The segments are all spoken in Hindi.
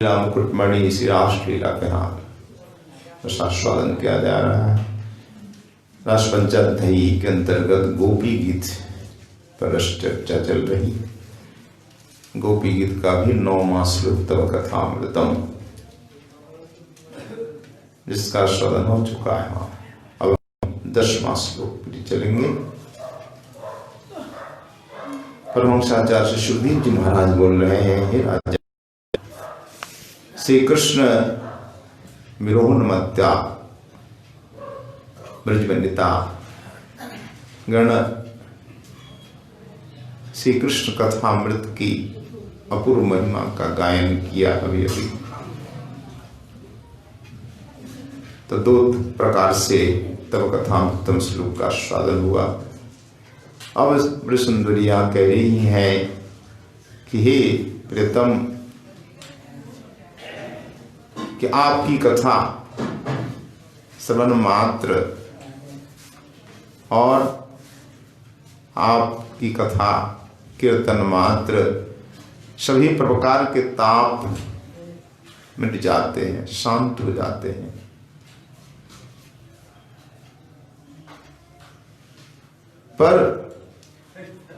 मुकुटमणि श्री रासलीला के नाम रसास्वादन किया जा रहा है। रास पंचाध्यायी के अंतर्गत गोपी गीत पर चर्चा चल रही। गोपी गीत का भी 9वां श्लोक तव कथामृतम, जिसका आस्वादन हो चुका है। अब 10वां श्लोक पर चलेंगे। परमहंसाचार्य श्री सुखदेव जी महाराज बोल रहे हैं, हे राजा, श्री कृष्ण विरोहनमत्या ब्रजवनिता गण श्री कृष्ण कथामृत की अपूर्व महिमा का गायन किया अभी अभी। तो 2 प्रकार से तब कथामृतम श्लोक का आस्वादन हुआ। अब ब्रजसुंदरिया कह रही है कि हे प्रियतम, कि आपकी कथा श्रवण मात्र और आपकी कथा कीर्तन मात्र सभी प्रकार के ताप मिट जाते हैं, शांत हो जाते हैं। पर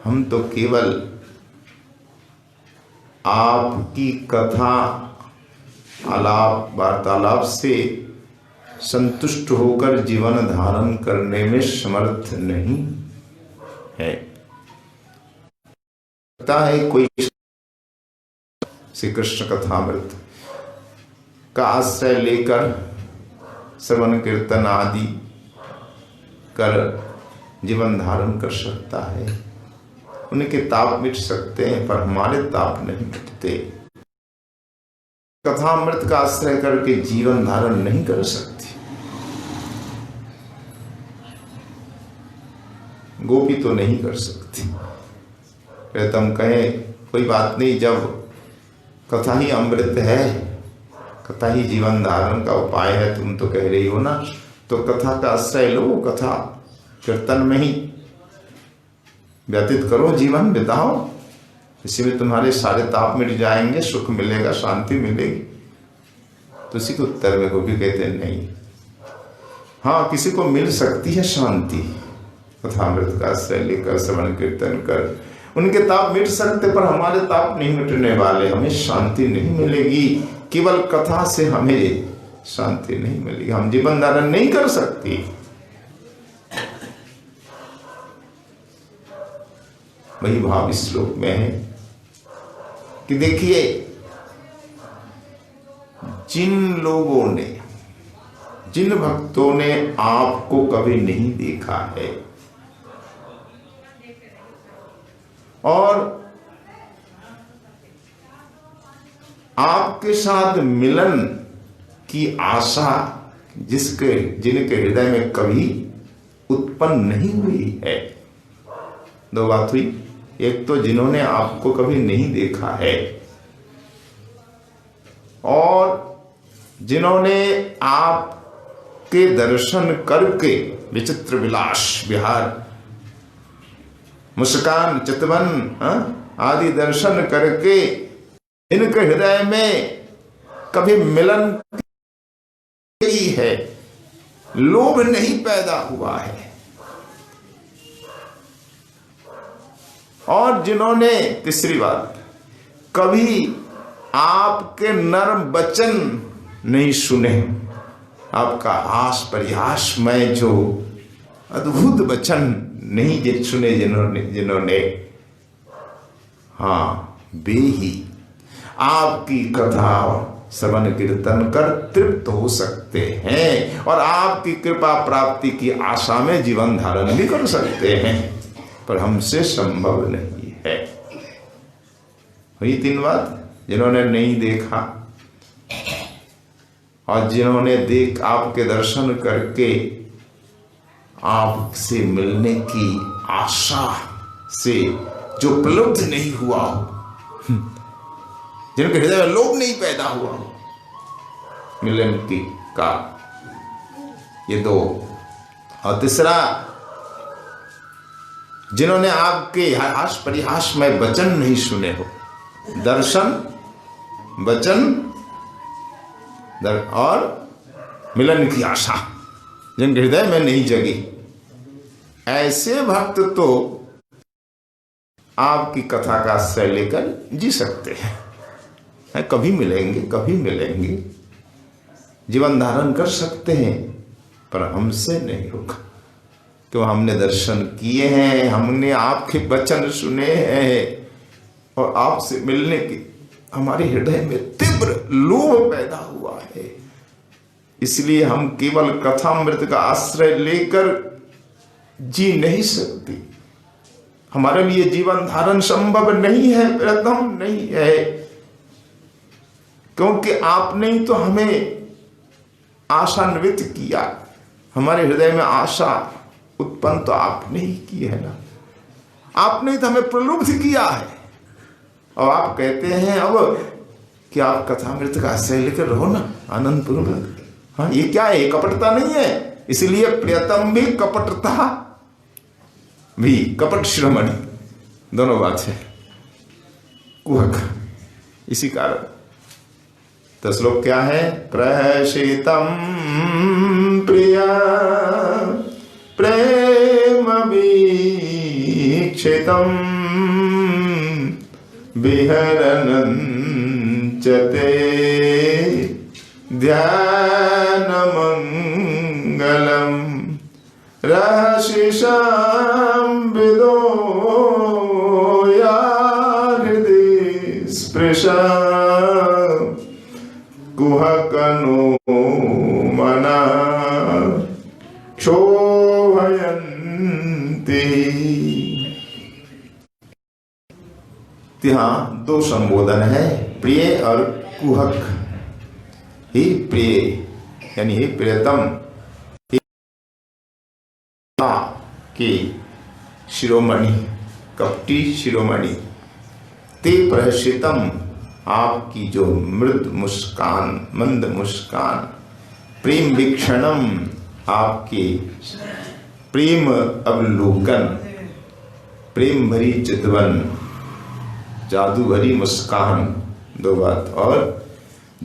हम तो केवल आपकी कथा आलाप वार्तालाप से संतुष्ट होकर जीवन धारण करने में समर्थ नहीं है। लगता है कोई श्री कृष्ण कथामृत का आश्रय लेकर श्रवण कीर्तन आदि कर जीवन धारण कर सकता है, उनके ताप मिट सकते हैं, पर हमारे ताप नहीं मिटते। कथामृत का आश्रय करके जीवन धारण नहीं कर सकती। गोपी तो नहीं कर सकती। प्रियतम कहे कोई बात नहीं, जब कथा ही अमृत है, कथा ही जीवन धारण का उपाय है, तुम तो कह रही हो ना, तो कथा का आश्रय लो, कथा कीर्तन में ही व्यतीत करो, जीवन बिताओ। इसी में तुम्हारे सारे ताप मिट जाएंगे, सुख मिलेगा, शांति मिलेगी। तो इसी के उत्तर में गोपी कहते हैं नहीं, हाँ किसी को मिल सकती है शांति, कथामृत का आश्रय लेकर श्रवण कीर्तन कर उनके ताप मिट सकते, पर हमारे ताप नहीं मिटने वाले, हमें शांति नहीं मिलेगी। केवल कथा से हमें शांति नहीं मिलेगी, हम जीवन धारण नहीं कर सकती। वही भाव इस श्लोक में है कि देखिए, जिन लोगों ने, जिन भक्तों ने आपको कभी नहीं देखा है और आपके साथ मिलन की आशा जिनके हृदय में कभी उत्पन्न नहीं हुई है। 2 बात हुई, एक तो जिन्होंने आपको कभी नहीं देखा है, और जिन्होंने आपके दर्शन करके विचित्र विलास विहार, मुस्कान, चितवन आदि दर्शन करके इनके हृदय में कभी मिलन ही है, लोभ नहीं पैदा हुआ है। और जिन्होंने, तीसरी बात, कभी आपके नर्म वचन नहीं सुने, आपका हास परिहास में जो अद्भुत वचन नहीं सुने जिन्होंने, हाँ वे ही आपकी कथा श्रवण कीर्तन कर तृप्त हो सकते हैं और आपकी कृपा प्राप्ति की आशा में जीवन धारण भी कर सकते हैं, पर हमसे संभव नहीं है। हुई 3 बात, जिन्होंने नहीं देखा और जिन्होंने आपके दर्शन करके आपसे मिलने की आशा से जो प्रलुब्ध नहीं हुआ हो, जिनके हृदय में लोभ नहीं पैदा हुआ हो मिलन की का, ये 2। और तीसरा, जिन्होंने आपके हास परिहास में वचन नहीं सुने हो, दर्शन वचन और मिलन की आशा जिनके हृदय में नहीं जगी, ऐसे भक्त तो आपकी कथा का आश्रय लेकर जी सकते हैं। कभी मिलेंगे, कभी मिलेंगे, जीवन धारण कर सकते हैं, पर हमसे नहीं होगा। क्यों? हमने दर्शन किए हैं, हमने आपके वचन सुने हैं, और आपसे मिलने की हमारे हृदय में तीव्र लोभ पैदा हुआ है। इसलिए हम केवल कथामृत का आश्रय लेकर जी नहीं सकती। हमारे लिए जीवन धारण संभव नहीं है, प्रथम नहीं है, क्योंकि आपने ही तो हमें आशान्वित किया। हमारे हृदय में आशा उत्पन्न तो आपने ही की है ना, आपने ही तो हमें प्रलुब्ध किया है। और आप कहते हैं अब कि आप कथामृत का आश्रय लेकर रहो ना आनंद पूर्वक। हाँ, ये क्या है? कपटता नहीं है। इसलिए प्रियतम भी कपटता भी, कपट शिरोमणि दोनों बात है, कुहक। इसी कारण तो श्लोक क्या है? प्रहसितम प्रिय प्रेम वीक्षितम विहरनं च ते ध्यानमंगलम रहसिषाम्बिदो हृदि स्पृशा कुहकनो मना क्षोभयन्ति। यहाँ दो संबोधन है, प्रिय और कुहक। ही प्रिय यानी ही प्रियतम की शिरोमणि, कपटी शिरोमणि, ते प्रहसितम आपकी जो मृद मुस्कान, मंद मुस्कान, प्रेम वीक्षणम आपकी प्रेम अवलोकन, प्रेम भरी चितवन, जादू भरी मुस्कान, दो बात, और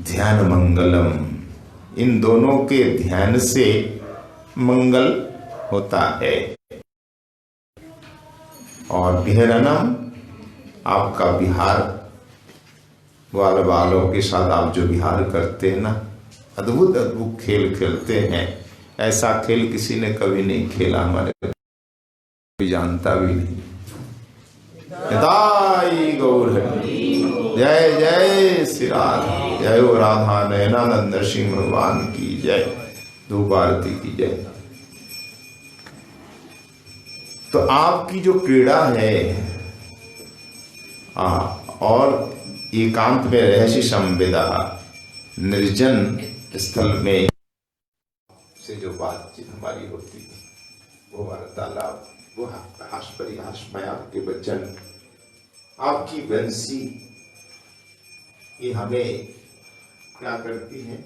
ध्यान मंगलम, इन दोनों के ध्यान से मंगल होता है। और विहरणम आपका विहार, ग्वाल बालों के साथ आप जो विहार करते हैं ना, अद्भुत अद्भुत खेल खेलते हैं। ऐसा खेल किसी ने कभी नहीं खेला, हमारे कोई जानता भी नहीं। निताई गौर हरि, जय जय श्री राधा, जय हो राधा नयनानंद सिंह भगवान की जय, धूप आरती की जय। तो आपकी जो क्रीड़ा है और एकांत में रहस्य संविदा, निर्जन स्थल में से जो बातचीत हमारी होती है, वो वार्तालाप, वो हास परिहास में आपके वचन, आपकी वंशी, ये हमें क्या करती है?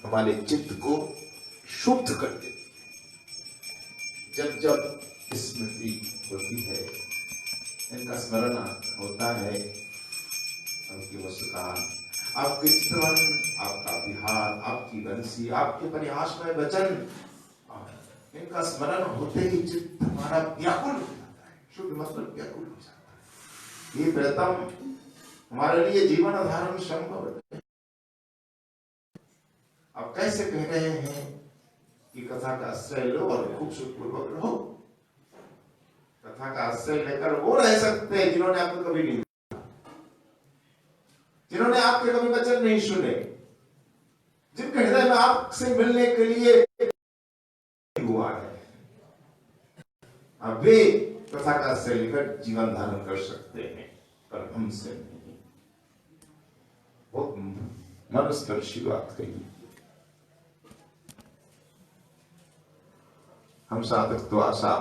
हमारे चित्त को शुद्ध कर देती। जब जब स्मृति होती है, इनका स्मरण होता है, आपकी मुस्कान, आपके चितवन, आपका विहार, आपकी वंशी, आपके परिहास में वचन, इनका स्मरण होते ही चित्त हमारा व्याकुल हो जाता है। शुद्ध मतलब व्याकुल हो जाता है। ये प्रथम हमारे लिए जीवन धारण संभव है। आप कैसे कह रहे हैं कि कथा का आश्रय लो और खूब सुखपूर्वक रहो? कथा का आश्रय लेकर वो रह सकते हैं जिन्होंने आपको कभी नहीं, जिन्होंने आपके कभी वचन नहीं सुने, जिनके हृदय में आपसे मिलने के लिए हुआ है। अब वे कथा का आश्रय लेकर जीवन धारण कर सकते हैं, पर हमसे नहीं। बहुत मनस्पर्शी बात कही। हम साधक तो आशा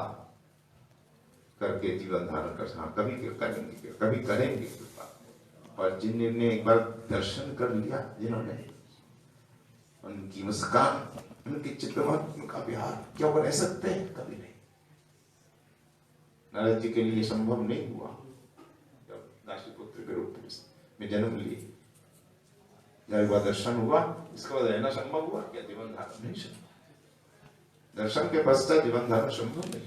करके जीवन धारण कर कभी करेंगे, कभी करेंगे, और जिन्होंने एक बार दर्शन कर लिया, जिन्होंने उनकी मुस्कान, उनके चित्रवन, उनका विहार, क्या वो रह सकते हैं? कभी नहीं। नारद जी के लिए संभव नहीं हुआ जब दासीपुत्र के रूप में जन्म लिए। जब एक बार दर्शन हुआ, इसके बाद रहना संभव हुआ क्या? जीवन धारण नहीं संभव। दर्शन के पश्चात जीवन धारण संभव नहीं।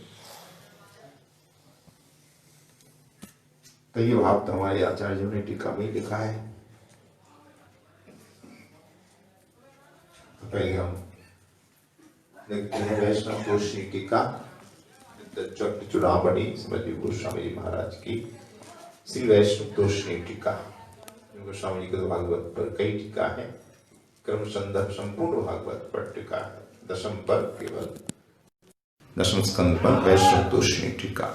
तो ये भाव तो हमारे आचार्यों ने टीका में लिखा है। तो पहले हम देखते हैं वैष्णव गोष्ठी टीका चुनावणी श्रीमती गोस्वामी जी महाराज की श्री वैष्णव गोष्ठी टीका। गोस्वामी जी के भागवत पर कई टीका है, क्रम संदर्भ संपूर्ण भागवत पर टीका है। दशम पर केवल दशम स्कंद पर वैष्णव गोष्ठी टीका,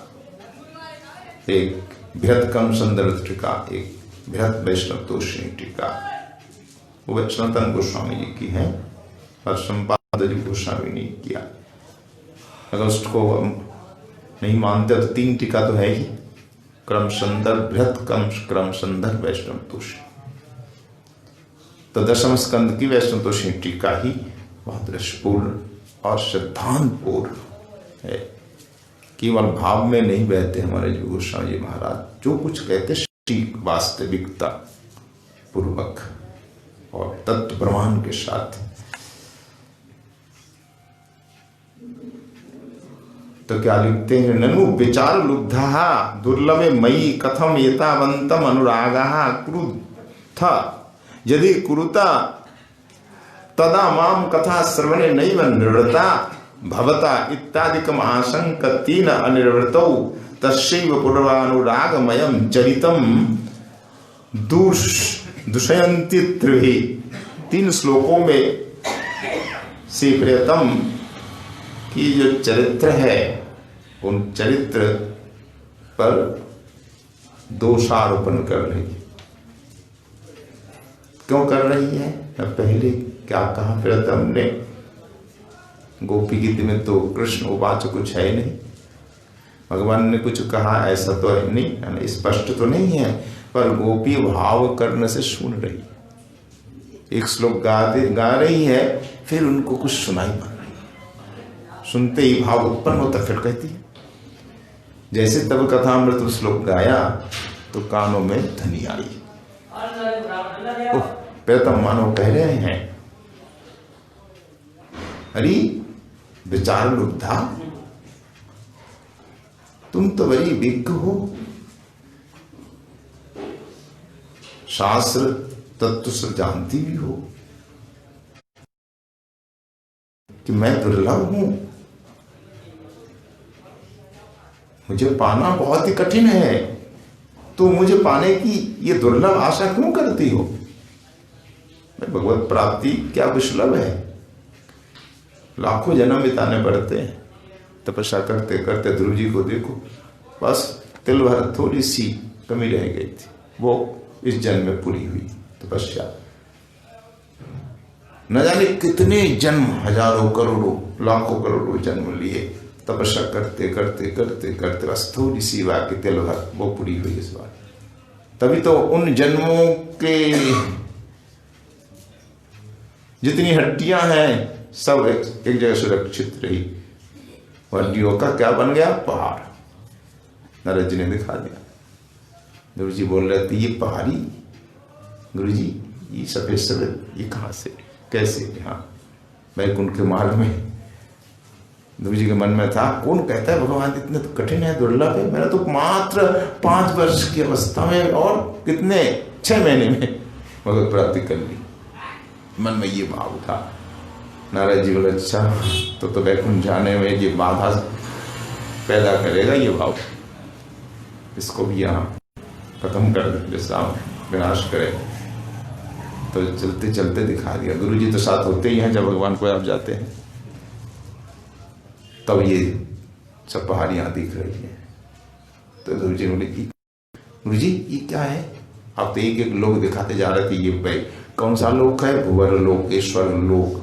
एक बृहद क्रम संदर्भ टीका, एक बृहद वैष्णव गोष्ठी टीका, वो सनातन गोस्वामी जी की है और संपादक जी गोस्वामी ने किया। अगर उसको नहीं मानते तो 3 टीका तो है ही, क्रम संदर्भ, बृहद क्रम संदर्भ वैष्णव तोषी। तो दशम स्कंद की वैष्णव तोषी टीका ही बहुत रसपूर्ण और सिद्धांतपूर्ण है। केवल भाव में नहीं बहते हमारे जो गोस्वामी जी महाराज, जो कुछ कहते ठीक वास्तविकता पूर्वक और तत्व प्रमाण के साथ। तो क्या लिखते हैं? ननु विचार लुब्धा दुर्लभे मयि कथम एतावन्तम अनुरागः क्रुद्ध यदि कुरुता तदा माम कथा श्रवणे नैव निवृत्ता भवता इत्यादिकम आशंकतेन अनिवृत्तौ तस्यैव पूर्वानुरागमयं चरितं दूषयन्ति त्रिभिः। 3 श्लोकों में श्री प्रियतम की जो चरित्र है, उन चरित्र पर दोषारोपण कर रही है। क्यों कर रही है? पहले क्या कहा प्रियतम ने? गोपी गीत में तो कृष्ण उवाच कुछ है नहीं, भगवान ने कुछ कहा ऐसा तो है नहीं, स्पष्ट तो नहीं है, पर गोपी भाव करने से सुन रही है। एक श्लोक गा रही है, फिर उनको कुछ सुनाई पड़ रही है, सुनते ही भाव उत्पन्न होता, फिर कहती है। जैसे तब कथामृत श्लोक गाया तो कानों में ध्वनि आई। प्रियतम मानो कह रहे हैं, अरे विचार लुब्धा, तुम तो बड़ी विज्ञ हो, शास्त्र तत्व से जानती भी हो कि मैं दुर्लभ हूं, मुझे पाना बहुत ही कठिन है, तो मुझे पाने की ये दुर्लभ आशा क्यों करती हो? भगवत प्राप्ति क्या विश्लभ है, लाखों जन्म बिताने पड़ते हैं तपस्या करते करते। ध्रुव जी को देखो, बस तिल भर थोड़ी सी कमी रह गई थी, वो इस जन्म में पूरी हुई तपस्या। न जाने कितने जन्म, हजारों करोड़ों लाखों करोड़ों जन्म लिए तपस्या करते करते करते करते, बस थोड़ी सी बाकी तिल भर वो पूरी हुई इस बार। तभी तो उन जन्मों के जितनी हड्डियां हैं सब एक जगह सुरक्षित रही। हड्डियों का क्या बन गया? पहाड़। नारद जी ने दिखा दिया। गुरु जी बोल रहे थे, ये पहाड़ी गुरु जी, ये सफेद सफेद ये कहाँ से, कैसे? हाँ, वैकुंठ के मार्ग में। गुरु जी के मन में था, कौन कहता है भगवान इतने तो कठिन है, दुर्लभ है। मैंने तो मात्र 5 वर्ष की अवस्था में और कितने 6 महीने में भगवत प्राप्ति कर ली। मन में ये भाव था। नारद जी बोले, अच्छा तो वैकुंठ जाने में ये बाधा पैदा करेगा ये भाव, इसको भी यहाँ खत्म कर दे, विनाश करे। तो चलते चलते दिखा दिया। गुरु जी तो साथ होते ही हैं, जब भगवान को आप जाते हैं तब ये सब पहाड़ियाँ दिख रही हैं। तो गुरु जी बोले, गुरु जी ये क्या है? आप तो एक एक लोग दिखाते जा रहे थे। ये भाई कौन सा लोक है? भुवर लोक, ईश्वर लोक,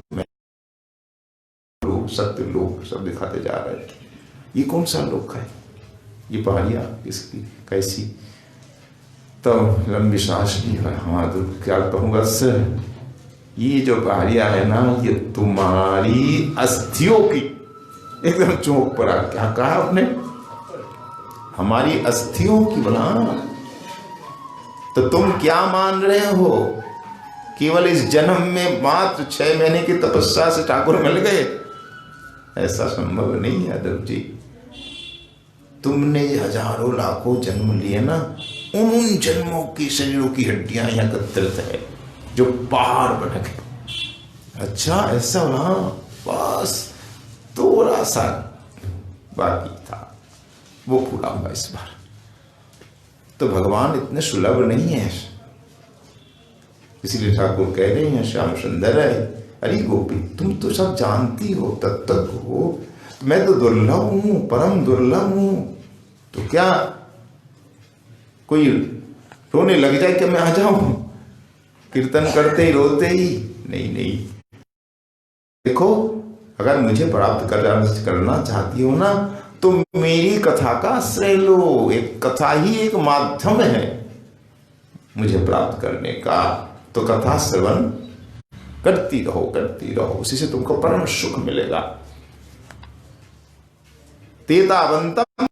सत्य लोक सब दिखाते जा रहे थे। ये कौन सा लोक है? ये पहाड़ियाँ किसकी, कैसी? तो लंबी सांस ली। हाँ तो क्या कहूँगा सर, ये जो पहाड़ियाँ है ना, ये तुम्हारी अस्थियों की, एकदम चौक पर आ। क्या कहा आपने? हमारी अस्थियों की बना। तो तुम क्या मान रहे हो केवल इस जन्म में मात्र 6 महीने की तपस्या से ठाकुर मिल गए, ऐसा संभव नहीं है यादव जी। तुमने हजारों लाखों जन्म लिए ना, उन जन्मों की शरीरों की हड्डियां यहाँ एकत्रित है जो पहाड़ बन गए। अच्छा ऐसा ना, बस थोड़ा सा बाकी था, वो पूरा हुआ इस बार। तो भगवान इतने सुलभ नहीं है, इसलिए ठाकुर कह रहे हैं श्याम सुंदर है। अरे गोपी तुम तो सब जानती हो, तत्व हो, मैं तो दुर्लभ हूं, परम दुर्लभ हूं। तो क्या कोई रोने लग जाए कि मैं आ जाऊं कीर्तन करते ही रोते ही? नहीं नहीं, देखो अगर मुझे प्राप्त करना चाहती हो ना तो मेरी कथा का आश्रय लो। एक कथा ही एक माध्यम है मुझे प्राप्त करने का। तो कथा श्रवण करती रहो, उसी से तुमको परम सुख मिलेगा। तेतावंतम,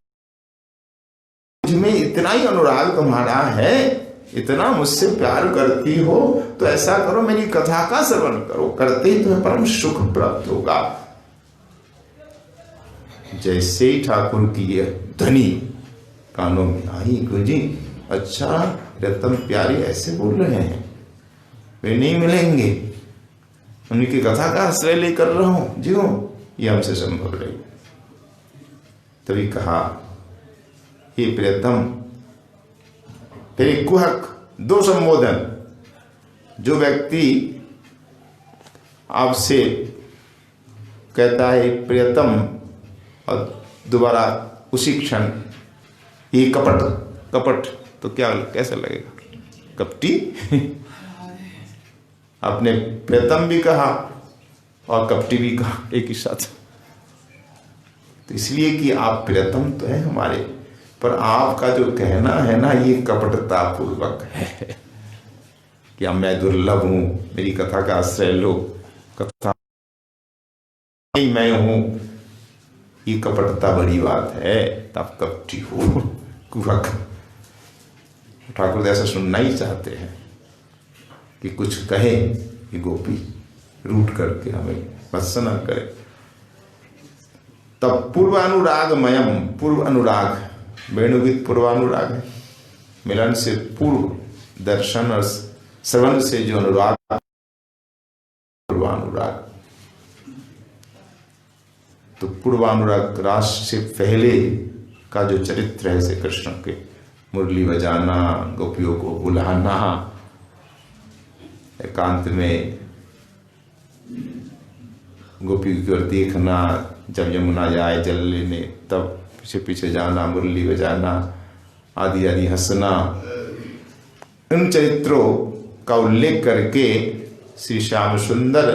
मुझमें इतना ही अनुराग तुम्हारा है, इतना मुझसे प्यार करती हो, तो ऐसा करो मेरी कथा का श्रवण करो, करते ही तुम्हें परम सुख प्राप्त होगा। जैसे ही ठाकुर की ये ध्वनि कानों में आई, गुंजी, अच्छा रतन प्यारी ऐसे बोल रहे हैं, वे नहीं मिलेंगे, उनकी कथा का आश्रय लेकर रहा हूं जी, ये हमसे संभव नहीं। तभी कहा हे प्रियतम, फिर कुहक 2 संबोधन। जो व्यक्ति आपसे कहता है प्रियतम और दोबारा उसी क्षण ये कपट, तो क्या कैसा लगेगा? कपटी। आपने प्रियतम भी कहा और कपटी भी कहा एक ही साथ। तो इसलिए कि आप प्रियतम तो है हमारे, पर आपका जो कहना है ना ये कपटता पूर्वक है कि अब मैं दुर्लभ हूं, मेरी कथा का आश्रय लो, कथा नहीं मैं हूं, ये कपटता बड़ी बात है, तब कपटी हो, कुहक। ठाकुर ऐसा सुनना ही चाहते हैं कि कुछ कहे कि गोपी रूट करके हमें भत्सना करे। तब पूर्वानुरागमयम, पूर्व अनुराग, वेणुगीत पूर्वानुराग है, मिलन से पूर्व, दर्शन और श्रवण से जो अनुराग, पूर्वानुराग। तो पूर्वानुराग रास से पहले का जो चरित्र है श्री कृष्ण के, मुरली बजाना, गोपियों को बुलाना, एकांत में गोपी की ओर देखना, जब यमुना जाए जल लेने तब पीछे पीछे जाना, मुरली बजाना, आदि आदि, हंसना, इन चरित्रों का उल्लेख करके श्री श्याम सुंदर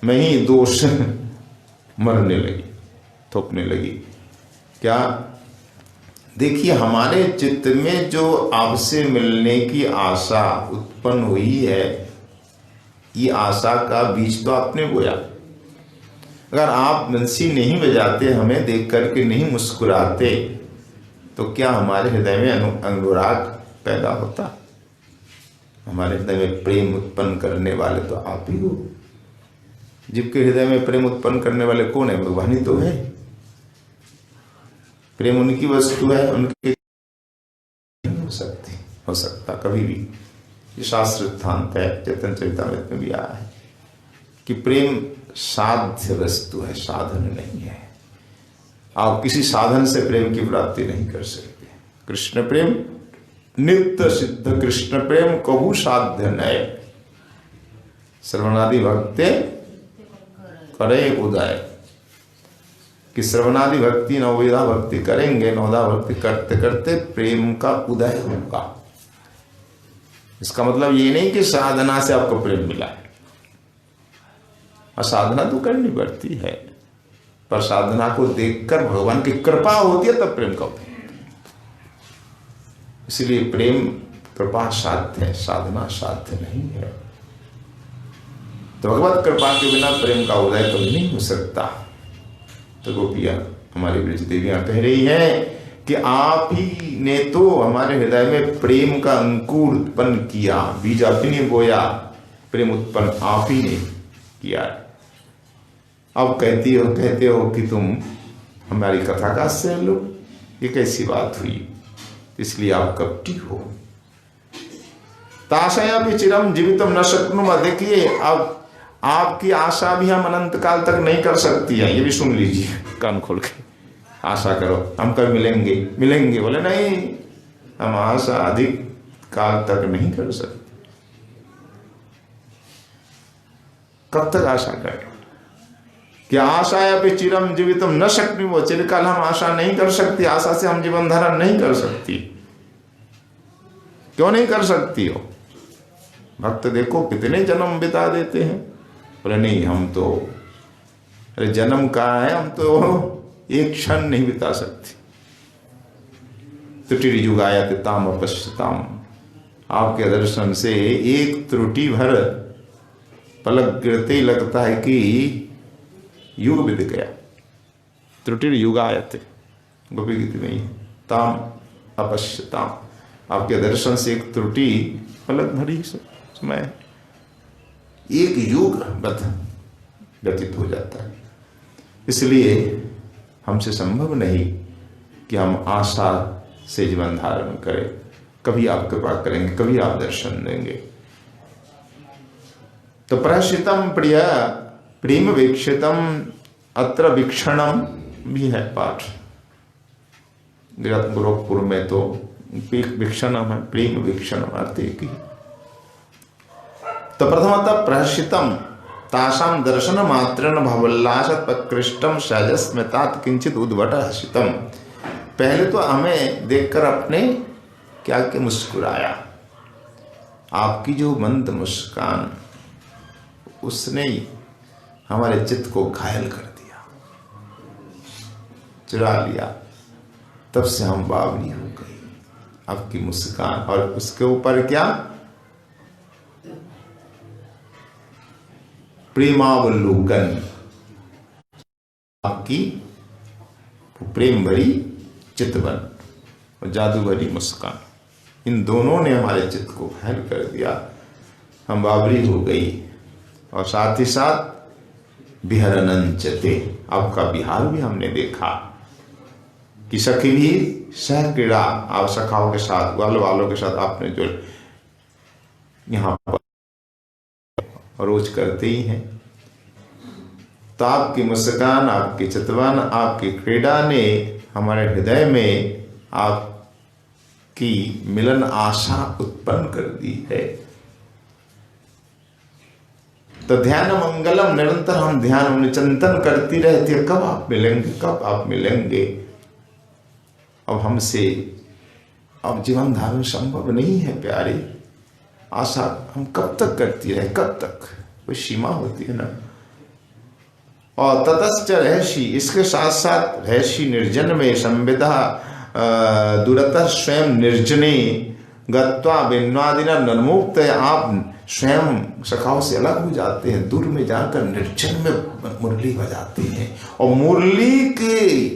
में ही दोष मरने लगी, थोपने लगी। क्या? देखिए हमारे चित्त में जो आपसे मिलने की आशा उत्पन्न हुई है, ये आशा का बीज तो आपने बोया। अगर आप बंसी नहीं बजाते, हमें देख करके नहीं मुस्कुराते, तो क्या हमारे हृदय में अनुराग पैदा होता? हमारे हृदय में प्रेम उत्पन्न करने वाले तो आप ही हो। जिनके हृदय में प्रेम उत्पन्न करने वाले कौन है? भगवान ही तो है। प्रेम उनकी वस्तु है, उनके हो सकता कभी भी। ये शास्त्र सिद्धांत है, चेतन चरितामृत में भी आया है कि प्रेम साध्य वस्तु है, साधन नहीं है। आप किसी साधन से प्रेम की प्राप्ति नहीं कर सकते। कृष्ण प्रेम नित्य सिद्ध, कृष्ण प्रेम कहू साध्य नय, श्रवणादि भक्ते करे उदय। कि श्रवणादि भक्ति नवविधा भक्ति करेंगे, नवधा भक्ति करते करते प्रेम का उदय होगा। इसका मतलब ये नहीं कि साधना से आपको प्रेम मिला है, और साधना तो करनी पड़ती है, पर साधना को देखकर भगवान की कृपा होती है तब प्रेम का उदय। इसलिए प्रेम कृपा साध्य है, साधना साध्य नहीं है। तो भगवत कृपा के बिना प्रेम का उदय तो नहीं हो सकता। तो गोपियां, हमारी ब्रज देवियां कह रही हैं कि आप ही ने तो हमारे हृदय में प्रेम का अंकुर उत्पन्न किया, बीज आप ही ने बोया, प्रेम उत्पन्न आप ही ने किया। अब कहते हो कि तुम हमारी कथा का आश्रय लो, ये कैसी बात हुई? इसलिए आप कपटी हो। ताशया भी चिरम जीवितम न शक्नुम। देखिए, अब आपकी आशा भी हम अनंत काल तक नहीं कर सकती है, ये भी सुन लीजिए कान खोल के। आशा करो हम कब मिलेंगे, बोले नहीं, हम आशा अधिक काल तक नहीं कर सकते। कब तक आशा करें? कि आशाया पे चिरम जीवितम न शक्ति, वो चिरकाल हम आशा नहीं कर सकती, आशा से हम जीवन धारण नहीं कर सकती। क्यों नहीं कर सकती हो? भक्त देखो कितने जन्म बिता देते हैं। बोले नहीं, हम तो, अरे जन्म कहाँ है, हम तो एक क्षण नहीं बिता सकते। त्रुटिर्युगायत ताम अपश्यताम। आपके दर्शन से एक त्रुटि भर पलक गिरते ही लगता है कि युग बीत गया। त्रुटिर्युगायत गोपी गीत में ही ताम अपश्यताम। आपके दर्शन से एक त्रुटि पलक भरी समय, एक युग व्यतीत हो जाता है। इसलिए हमसे संभव नहीं कि हम आशा से जीवन धारण करें। कभी आप कृपा करेंगे, कभी आप दर्शन देंगे। तो प्रहर्षितम प्रिय प्रेम वीक्षितम अत्र वीक्षणम भी है पाठ। गोरखपुर में तो वीक्षणम है, प्रेम वीक्षणम अर्थ एक ही। तो प्रथमतः प्रहर्षितम तासाम दर्शन मात्रेण भवोल्लासत प्रकृष्टम सहजस्मितात किंचित उद्भट हसितम। पहले तो हमें देखकर अपने क्या के मुस्कुराया। आपकी जो मंद मुस्कान, उसने ही हमारे चित्त को घायल कर दिया, चुरा लिया। तब से हम बावली हो गई आपकी मुस्कान। और उसके ऊपर क्या, प्रेमावलोकन, आपकी प्रेम भरी चितवन और जादू भरी मुस्कान, इन दोनों ने हमारे चित्त को घायल कर दिया। हम बावरी हो गई। और साथ ही साथ विहरनंचते, आपका विहार भी हमने देखा कि सखी भी सह क्रीड़ा, आप सखाओं के साथ, ग्वाल वालों के साथ आपने जो यहाँ पर रोज करते ही हैं। तो आपकी मुस्कान, आपकी चितवन, आपकी क्रीड़ा ने हमारे हृदय में आपकी मिलन आशा उत्पन्न कर दी है। तो ध्यान मंगलम, निरंतर हम ध्यान में चिंतन करती रहती है, कब आप मिलेंगे, कब आप मिलेंगे। अब हमसे अब जीवन धारण संभव नहीं है प्यारे। आशा हम कब तक करती रहे, कब तक, कोई सीमा होती है ना। और ततश्च रहसी, इसके साथ साथ रहसी निर्जन में संविदा दूरतः स्वयं निर्जने गत्वा बिन्वादिना नन्मुक्त। आप स्वयं सखाओं से अलग हो जाते हैं, दूर में जाकर निर्जन में मुरली बजाते हैं। और मुरली के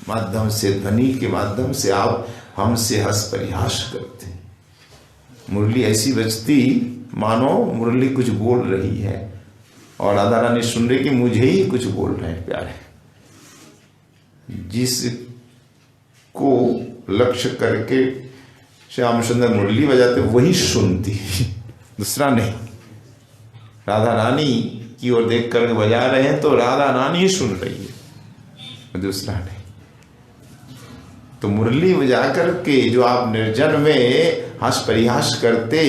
माध्यम से, ध्वनि के माध्यम से आप हमसे हंस परिहास करते हैं। मुरली ऐसी बजती मानो मुरली कुछ बोल रही है, और राधा रानी सुन रही कि मुझे ही कुछ बोल रहे हैं प्यारे। जिसको लक्ष्य करके श्याम सुंदर मुरली बजाते वही सुनती, दूसरा नहीं। राधा रानी की ओर देख कर बजा रहे हैं तो राधा रानी ही सुन रही है, दूसरा नहीं। तो मुरली बजा करके जो आप निर्जन में हंस परिहास करते,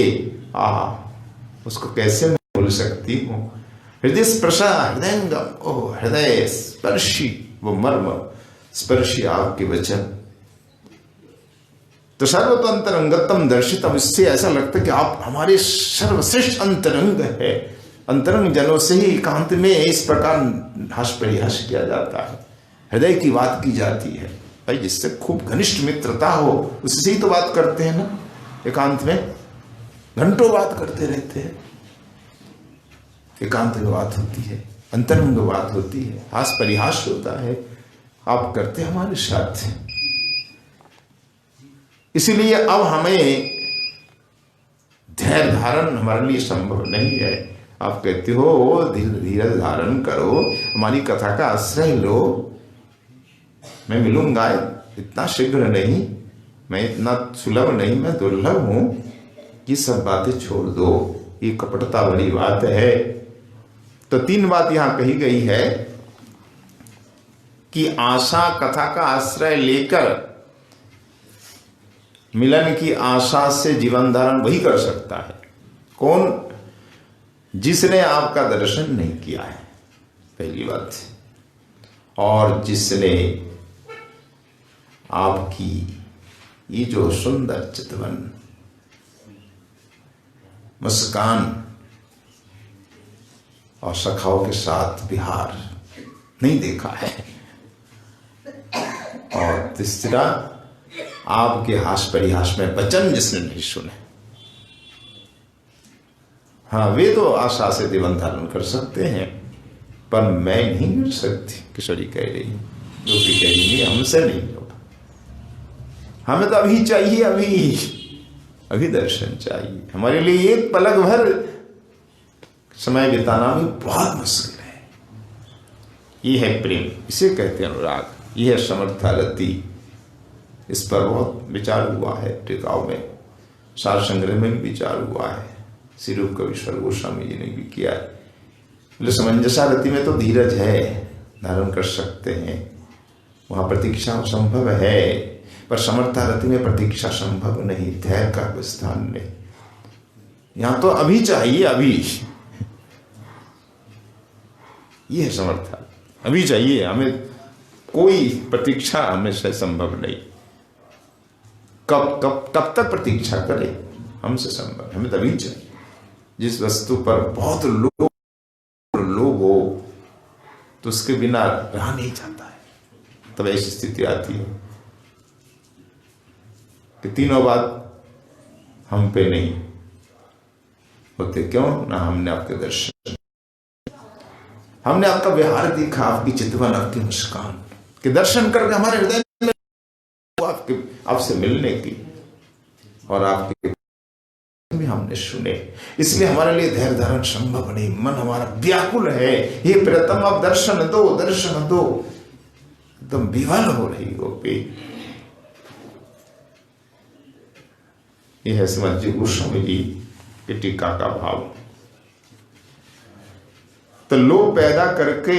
उसको कैसे मैं बोल सकती हूँ। हृदय स्पर्शा हृदयंगम, ओ हृदय स्पर्शी, वो मर्म स्पर्शी आपके वचन। तो सर्वतो अंतरंगतम दर्शितम, इससे ऐसा लगता है कि आप हमारे सर्वश्रेष्ठ अंतरंग है। अंतरंग जनों से ही एकांत में इस प्रकार हंस परिहास किया जाता है, हृदय की बात की जाती है। भाई जिससे खूब घनिष्ठ मित्रता हो उससे ही तो बात करते हैं ना। एकांत में घंटों बात करते रहते हैं, एकांत में बात होती है, अंतरंग बात होती है, हास परिहास होता है। आप करते हमारे साथ, इसलिए अब हमें धैर्य धारण हमारे लिए संभव नहीं है। आप कहते हो धीरज धारण करो, हमारी कथा का आश्रय लो, मैं मिलूंगा इतना शीघ्र नहीं, मैं इतना सुलभ नहीं, मैं दुर्लभ हूं, ये सब बातें छोड़ दो, ये कपटता बड़ी बात है। तो 3 बात यहां कही गई है कि आशा, कथा का आश्रय लेकर मिलन की आशा से जीवन धारण वही कर सकता है। कौन? जिसने आपका दर्शन नहीं किया है, पहली बात। और जिसने आपकी ये जो सुंदर चितवन, मुस्कान और सखाओं के साथ विहार नहीं देखा है। और तीसरा, आपके हास परिहास में वचन जिसने नहीं सुने। हाँ, वे तो आशा से जीवन धारण कर सकते हैं, पर मैं नहीं कर सकती। किशोरी कह रही, गोपी कह रही, हमसे नहीं होगा, हमें तो अभी चाहिए, अभी दर्शन चाहिए। हमारे लिए एक पलक भर समय बिताना भी बहुत मुश्किल है। ये है प्रेम, इसे कहते हैं अनुराग, ये है समर्थारति। इस पर बहुत विचार हुआ है टिकाऊ में, सार संग्रह में भी विचार हुआ है, श्री रूप कवि गोस्वामी जी ने भी किया है। बोले समंजसारति में तो धीरज है, धारण कर सकते हैं, वहां प्रतीक्षा संभव है, पर समर्थारति में प्रतीक्षा संभव नहीं, धैर्य का स्थान नहीं। यहां तो अभी चाहिए, अभी। ये है समर्था, अभी चाहिए हमें, कोई प्रतीक्षा हमें से संभव नहीं। कब तक प्रतीक्षा करें, हमसे संभव, हमें तभी चाहिए। जिस वस्तु पर बहुत लोभ हो तो उसके बिना रहा नहीं जाता है, तब ऐसी स्थिति आती है कि तीनों बात हम पे नहीं होते। क्यों ना? हमने आपके दर्शन, हमने आपका व्यवहार देखा, आपकी चितवन, आपकी मुस्कान के दर्शन करके हमारे हृदय में आपसे मिलने की, और आपके भी हमने सुने, इसलिए हमारे लिए धैर्य धारण संभव नहीं। मन हमारा व्याकुल है, हे प्रियतम अब दर्शन दो, दर्शन दो। एकदम विवल हो रही गोपी। यह है श्रीमद जी गोस्वामी जी की टीका का भाव। तो लोभ पैदा करके,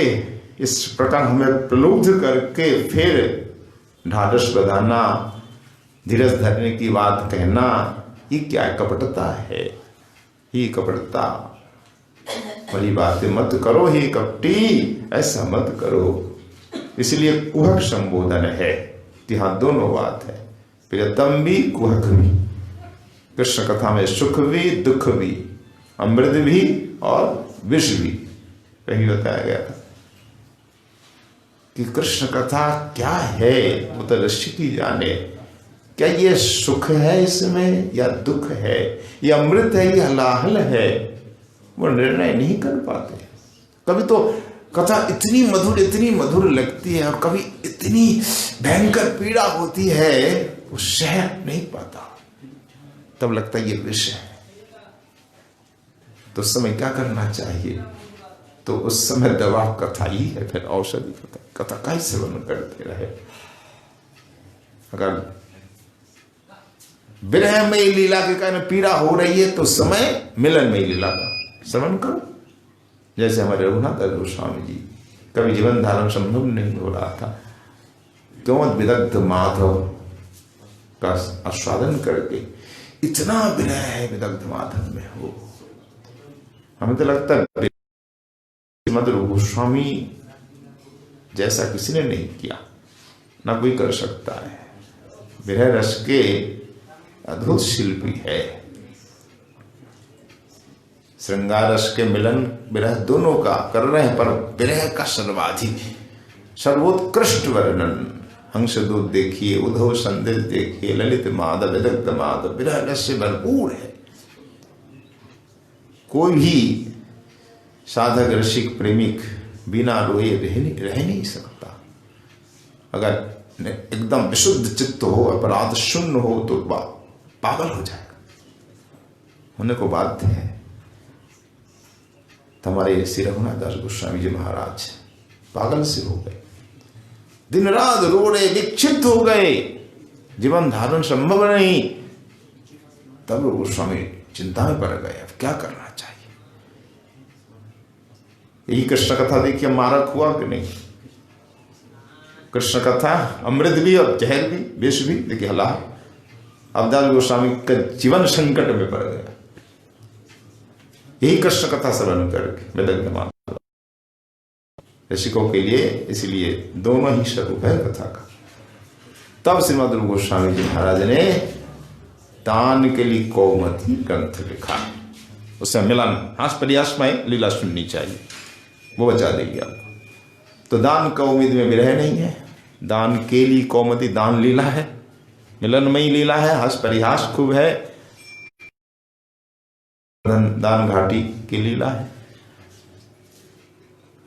इस प्रकार हमें प्रलुब्ध करके फिर ढाढ़स बधाना, धीरज धरने की बात कहना, ये क्या कपटता है? ये कपटता वाली बातें मत करो, हे कपटी, ऐसा मत करो। इसलिए कुहक संबोधन है। यहाँ दोनों बात है, प्रियतम भी कुहक भी। कृष्ण कथा में सुख भी, दुख भी, अमृत भी और विष भी कहीं बताया गया था कि कृष्ण कथा क्या है, वो तो ऋषि की जाने। क्या ये सुख है इसमें या दुख है, ये अमृत है या हलाहल है, वो निर्णय नहीं कर पाते। कभी तो कथा इतनी मधुर लगती है, और कभी इतनी भयंकर पीड़ा होती है, वो सह नहीं पाता, तब लगता है ये विष है। तो उस समय क्या करना चाहिए? तो उस समय दवा कथा ही है, फिर औषधि कथा का ही सेवन करते रहे। अगर विरह में लीला के कारण पीड़ा हो रही है, तो समय मिलन में लीला का श्रवण करो। जैसे हमारे रघुनाथ गोस्वामी जी, कभी जीवन धारण संभव नहीं हो रहा था, क्यों? विदग्ध माधव का आस्वादन करके। इतना विरह है विदग्ध माधव में हो, हमें तो लगता है श्रीमद गोस्वामी जैसा किसी ने नहीं किया, ना कोई कर सकता है। विरह रस के अद्भुत शिल्पी है। श्रृंगार रस के मिलन विरह दोनों का कर रहे हैं, पर विरह का सर्वाधिक सर्वोत्कृष्ट वर्णन। हंस दूत देखिए, उद्धव संदेश देखिए, ललित माधव, विदग्ध माधव, विरह रस से भरपूर है। कोई भी साधक, रसिक, प्रेमिक बिना रोए रह नहीं सकता। अगर एकदम विशुद्ध चित्त हो, अपराध शून्य हो, तो पागल हो जाएगा, होने को बाध्य है। तो हमारे श्री रघुनाथ दास गोस्वामी जी महाराज पागल से हो गए, दिन रात रो रहे, विक्षिप्त हो गए, जीवन धारण संभव नहीं। तब गोस्वामी चिंता में पड़ गए, अब क्या करना चाहिए। यही कृष्ण कथा देखिए, मारक हुआ कि नहीं। कृष्ण कथा अमृत भी और जहर भी, विष भी देखिए हला। अब दास गोस्वामी का जीवन संकट में पड़ गया, यही कृष्ण कथा श्रवण करके मृदंगमान ऋषिकों के लिए। इसलिए दोनों ही स्वरूप है कथा का। तब श्रीमद रूप गोस्वामी जी महाराज ने दान के लिए कौमुदी ग्रंथ लिखा। उससे मिलन हास परिहासमय लीला सुननी चाहिए, वो बचा देगी आपको। तो दान कौमुदी में विरह नहीं है, दान के लिए कौमुदी दान लीला है, मिलनमयी लीला है, हास परिहास खूब है, दान घाटी की लीला है।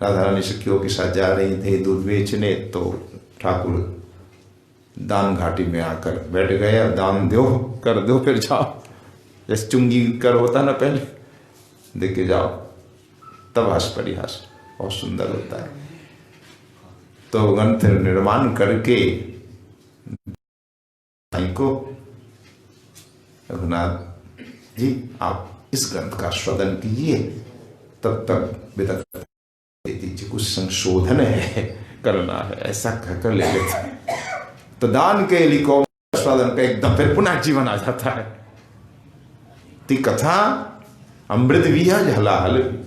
राधा रानी सखियों के साथ जा रही थे दूध बेचने, तो ठाकुर दान घाटी में आकर बैठ गए। अब दान दो, कर दो, फिर जाओ, जैसे चुंगी कर होता ना पहले, दे के जाओ, तब हास परिहास बहुत सुंदर होता है। तो ग्रंथ निर्माण करके को रघुनाथ जी आप इस ग्रंथ का स्वादन कीजिए, तब तक विदग्ध दे दीजिए, कुछ संशोधन है करना है, ऐसा कहकर ले लेते। तो दान के लिए कौम स्वादन का एकदम फिर पुनः जीवन आ जाता है। ती कथा अमृत भी है, झलाहल भी,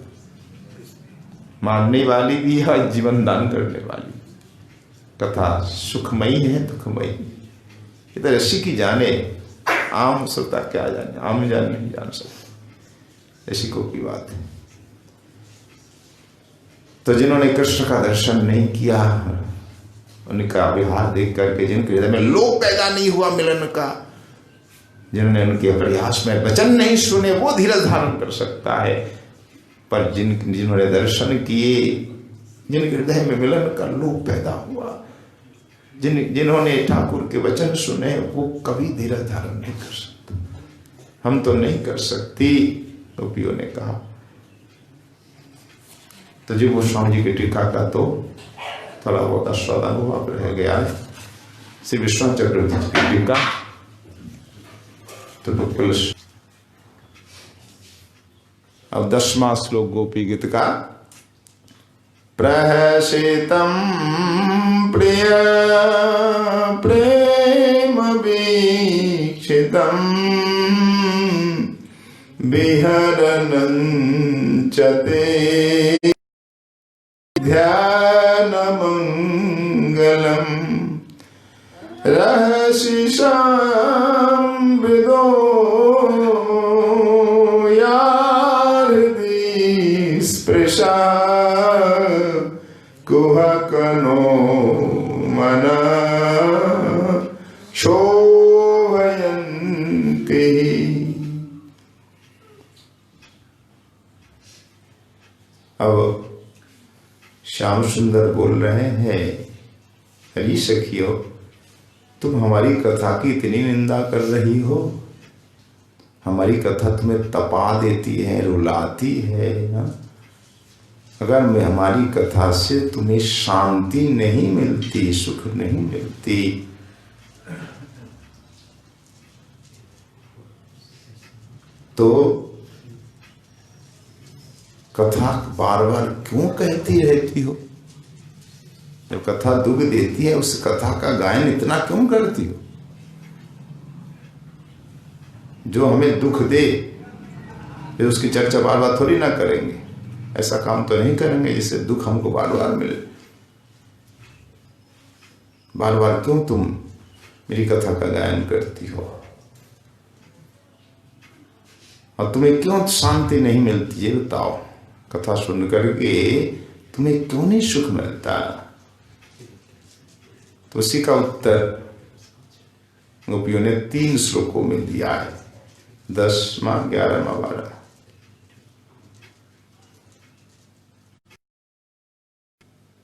मारने वाली भी है, जीवन दान करने वाली। कथा सुखमयी है, दुखमयी। इधर ऋषि की जाने, आम श्रोता क्या जाने, आम जान नहीं जान सकते, ऋषिकों की बात है। तो जिन्होंने कृष्ण का दर्शन नहीं किया, उनका विहार देख करके जिनके हृदय में लोभ पैदा नहीं हुआ मिलन का, जिन्होंने उनके प्रयास में वचन नहीं सुने, वो धीरज धारण कर सकता है। पर जिन्होंने दर्शन किए, जिनके हृदय में मिलन का लोभ पैदा हुआ, जिन्होंने ठाकुर के वचन सुने, वो कभी धीरज धारण नहीं कर सकते। हम तो नहीं कर सकती, गोपियों ने कहा। तो जी गोस्वामी जी की टीका का तो थोड़ा बहुत आस्वादन हुआ, रह गया है। श्री विश्वनाथ चक्रवर्ती की टीका तो बिल्कुल। अब 10वां श्लोक गोपी गीत का। प्रहसितम प्रिय प्रेम वीक्षितम विहरनं चते ध्यानमंगलम रहसि संविदो यार्दि स्पृशा कुहकनो मन शोभयन्ति। अब श्याम सुंदर बोल रहे हैं, हरी सखियो, तुम हमारी कथा की इतनी निंदा कर रही हो, हमारी कथा तुम्हें तपा देती है, रुलाती है ना? अगर मैं हमारी कथा से तुम्हें शांति नहीं मिलती, सुख नहीं मिलती, तो कथा बार बार क्यों कहती रहती हो? जब कथा दुख देती है, उस कथा का गायन इतना क्यों करती हो? जो हमें दुख दे फिर उसकी चर्चा बार बार थोड़ी ना करेंगे, ऐसा काम तो नहीं करेंगे जिससे दुख हमको बार बार मिले। बार बार क्यों तुम मेरी कथा का गायन करती हो? और तुम्हें क्यों शांति नहीं मिलती, ये बताओ। कथा सुन करके तुम्हें क्यों नहीं सुख मिलता? तो उसी का उत्तर गोपियों ने 3 श्लोकों में दिया है, 10वां, 11वां, 12।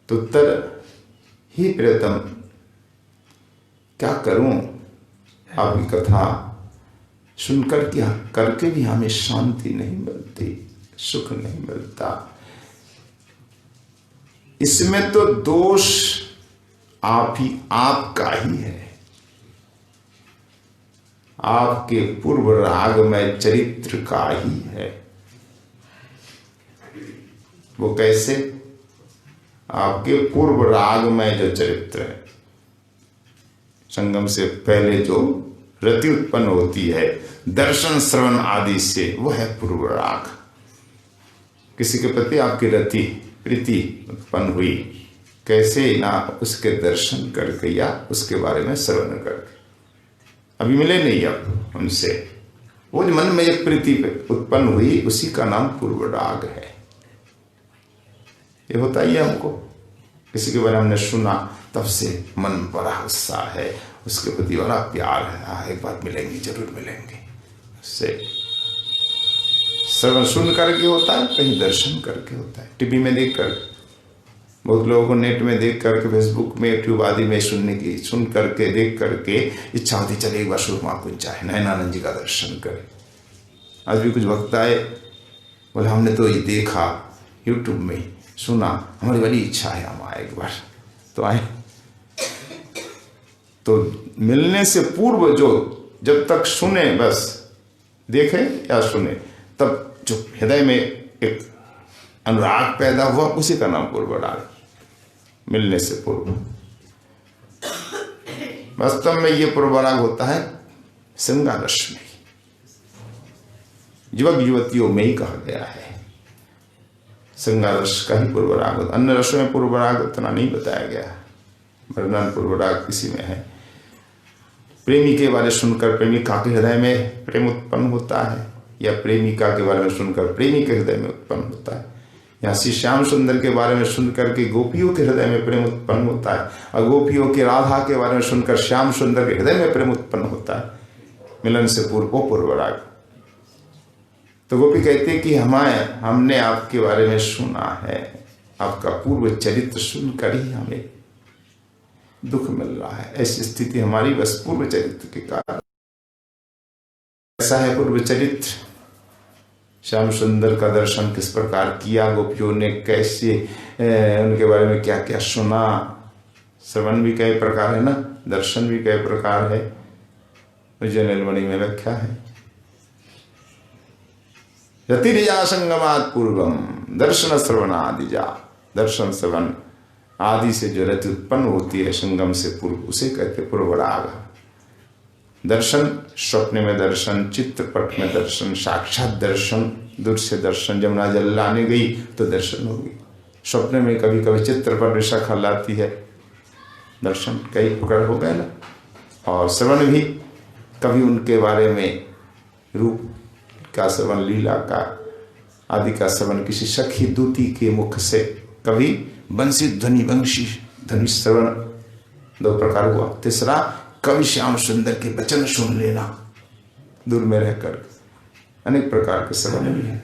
तो उत्तर ही प्रियतम, क्या करूं, आपकी कथा सुनकर क्या करके भी हमें शांति नहीं मिलती, सुख नहीं मिलता। इसमें तो दोष आपका ही है, आपके पूर्व रागमय चरित्र का ही है। वो कैसे? आपके पूर्व रागमय जो चरित्र है, संगम से पहले जो रति उत्पन्न होती है दर्शन श्रवण आदि से, वो है पूर्व राग। किसी के प्रति आपकी रति प्रीति उत्पन्न हुई, कैसे? ना उसके दर्शन करके या उसके बारे में श्रवण करके। अभी मिले नहीं अब उनसे, वो जो मन में एक प्रीति उत्पन्न हुई, उसी का नाम पूर्व राग है। ये होता ही है हमको, किसी के बारे में हमने सुना, तब से मन में बड़ा उत्साह है, उसके प्रति बड़ा प्यार है, एक बार मिलेंगे, जरूर मिलेंगे। उससे श्रवण सुन करके होता है, कहीं दर्शन करके होता है, टीवी में देख कर, बहुत लोगों को नेट में देख करके, फेसबुक में, यूट्यूब आदि में सुनने की, सुन करके देख करके इच्छा होती चले एक बार सुरमा कुंज जाए, नयनानंद जी का दर्शन करें। आज भी कुछ भक्त आए, बोले हमने तो ये देखा यूट्यूब में, सुना, हमारी बड़ी इच्छा है हम आए एक बार। तो आए, तो मिलने से पूर्व जो जब तक सुने, बस देखे या सुने, तब जो हृदय में एक अनुराग पैदा हुआ, उसी का नाम पूर्व राग। मिलने से पूर्व वास्तव में ये पूर्व राग होता है श्रृंगार रस में, युवक युवतियों में ही कहा गया है। श्रृंगार रस का ही पूर्व राग होता, अन्य रसों में पूर्व राग उतना नहीं बताया गया। वर्णन पूर्व राग किसी में है। प्रेमी के बारे सुनकर प्रेमिका के हृदय में प्रेम उत्पन्न होता है, या प्रेमिका के बारे में सुनकर प्रेमी के हृदय में उत्पन्न होता है। यहाँ श्री श्याम सुंदर के बारे में सुनकर के गोपियों के हृदय में प्रेम उत्पन्न होता है, और गोपियों के राधा के बारे में सुनकर श्याम सुंदर के हृदय में प्रेम उत्पन्न होता है। मिलन से पूर्व वो पूर्व राग। तो गोपी कहते हैं कि हमने आपके बारे में सुना है, आपका पूर्व चरित्र सुनकर ही हमें दुख मिल रहा है। ऐसी स्थिति हमारी बस पूर्व चरित्र के कारण। ऐसा है पूर्व चरित्र। श्याम सुंदर का दर्शन किस प्रकार किया गोपियों ने, कैसे उनके बारे में क्या क्या सुना। श्रवण भी कई प्रकार है ना, दर्शन भी कई प्रकार है, विजय नीलमणि में व्याख्या है। रतिरिजा संगमात पूर्वम दर्शन श्रवण आदिजा। दर्शन श्रवण आदि से जो रति उत्पन्न होती है संगम से पूर्व, उसे कहते पूर्व राग। दर्शन, स्वप्न में दर्शन, चित्रपट में दर्शन, साक्षात दर्शन, दूर से दर्शन। जमुना जल लाने गई तो दर्शन होगी। स्वप्न में कभी कभी चित्रपट विशाखा लाती है, दर्शन कई प्रकार हो गए ना। और श्रवण भी कभी उनके बारे में रूप का श्रवण, लीला का आदि का श्रवण किसी सखी दूती के मुख से, कभी बंसी ध्वनि वंशी ध्वनि श्रवण, दो प्रकार हुआ। तीसरा कवि श्याम सुंदर के वचन सुन लेना दूर में रहकर, अनेक प्रकार के श्रवण भी है।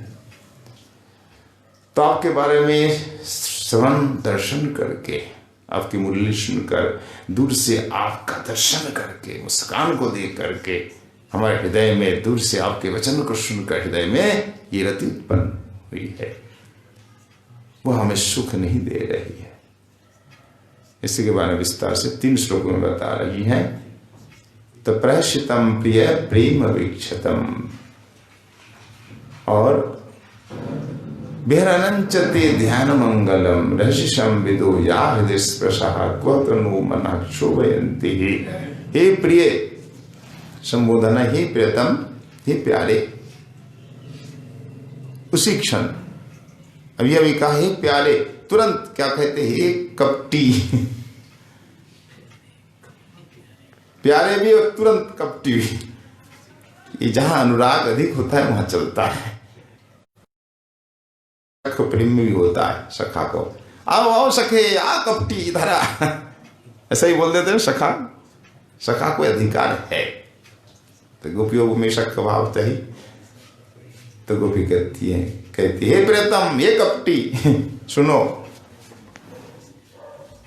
तो आपके बारे में श्रवण दर्शन करके, आपकी मुरली सुनकर, दूर से आपका दर्शन करके, मुस्कान को देख करके हमारे हृदय में, दूर से आपके वचन को सुनकर हृदय में ये रति उत्पन्न हुई है, वो हमें सुख नहीं दे रही है। इसी के बारे में विस्तार से 3 श्लोकों में बता रही है। तो प्रहर्षितम प्रिय प्रेम वीक्षतम और विहरनंचते ध्यान मंगलम रहस्यम विदो या हृदय स्पर्शः क्वतनु मना क्षोभयन्ति। हे प्रिय संबोधन, हे प्रियतम, हे प्यारे। उसी क्षण अभी अभी कहा हे प्यारे, तुरंत क्या कहते, हे कपटी। प्यारे भी और तुरंत कपटी भी। ये जहां अनुराग अधिक होता है वहां चलता है। को प्रेम में भी होता है, सखा को आओ आओ सखे, आ कपटी इधर आ, ऐसा ही बोल देते हैं सखा। सखा को अधिकार है। तो गोपियों में शक भाव चाहिए। तो गोपी कहती है हे प्रियतम, ये कपटी सुनो।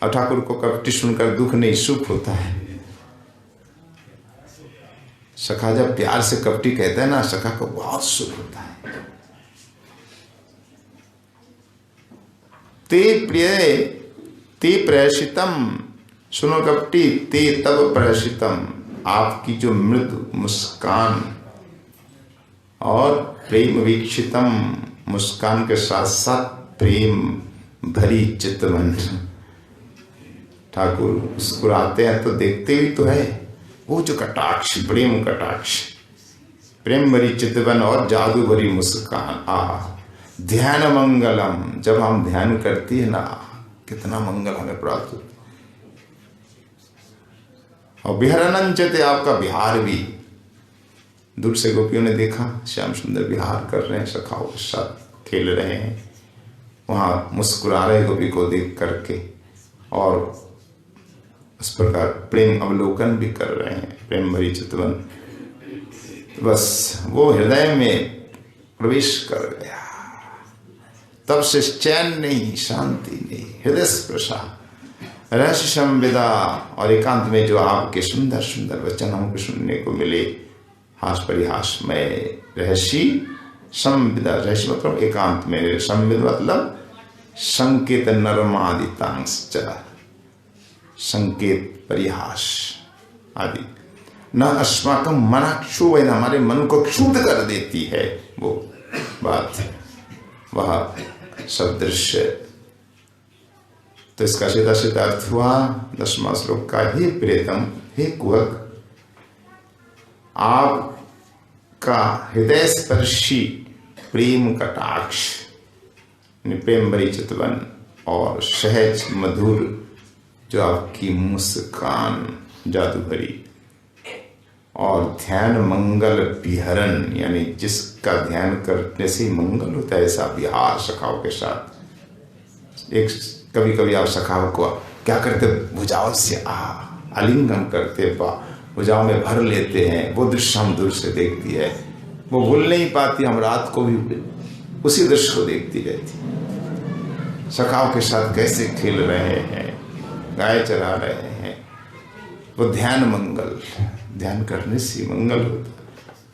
और ठाकुर को कपटी सुनकर दुख नहीं, सुख होता है। सखा जब प्यार से कपटी कहता है ना, सखा को बहुत सुख होता है। ते प्रिय ते प्रेषितम, सुनो कपटी, ते तब प्रेषितम, आपकी जो मृदु मुस्कान और प्रेम वीक्षितम, मुस्कान के साथ साथ प्रेम भरी चितवन। ठाकुर मुस्कुराते हैं तो देखते भी तो है, वो जो कटाक्ष, प्रेम कटाक्ष, प्रेम भरी चितवन और जादू भरी मुस्कान। ध्यान मंगलम, जब हम ध्यान करती है ना, कितना मंगल हमें प्राप्त होता। और विहरणं चते, आपका विहार भी। दूर से गोपियों ने देखा श्याम सुंदर विहार कर रहे हैं, सखाओं के साथ खेल रहे हैं, वहाँ मुस्कुरा रहे गोपी को देख करके, और इस प्रकार प्रेम अवलोकन भी कर रहे हैं, प्रेम भरी चितवन। बस वो हृदय में प्रवेश कर गया, तब से चैन नहीं, शांति नहीं, हृदय स्पर्शा, रहस्य संविदा। और एकांत में जो आपके सुंदर सुंदर वचन हमको सुनने को मिले, हास परिहास में रहस्य संविदा, रहस्य मतलब एकांत में, संविद मतलब संकेत नर्मादितांश, संकेत परिहास आदि। न अस्माकं मनाक्षुभेन, हमारे मन को क्षुब्ध कर देती है वो बात, वह सब दृश्य। तो इसका सीधा सीधा अर्थ हुआ 10वां श्लोक का, हे प्रियतम, हे कुहक, आपका हृदय स्पर्शी प्रेम कटाक्ष, प्रेम भरी चितवन और सहज मधुर जो आपकी मुस्कान जादू भरी, और ध्यान मंगल विहरण, यानी जिसका ध्यान करने से मंगल होता है, ऐसा विहार सखाओं के साथ। एक कभी कभी आप सखाओं को क्या करते, भुजाओं से आलिंगन करते, भुजाओं में भर लेते हैं। वो दृश्य हम दूर से देखती है, वो भूल नहीं पाती, हम रात को भी उसी दृश्य को देखती रहती। सखाओं के साथ कैसे खेल रहे हैं, गाय चरा रहे हैं, वो ध्यान मंगल, ध्यान करने से मंगल होता,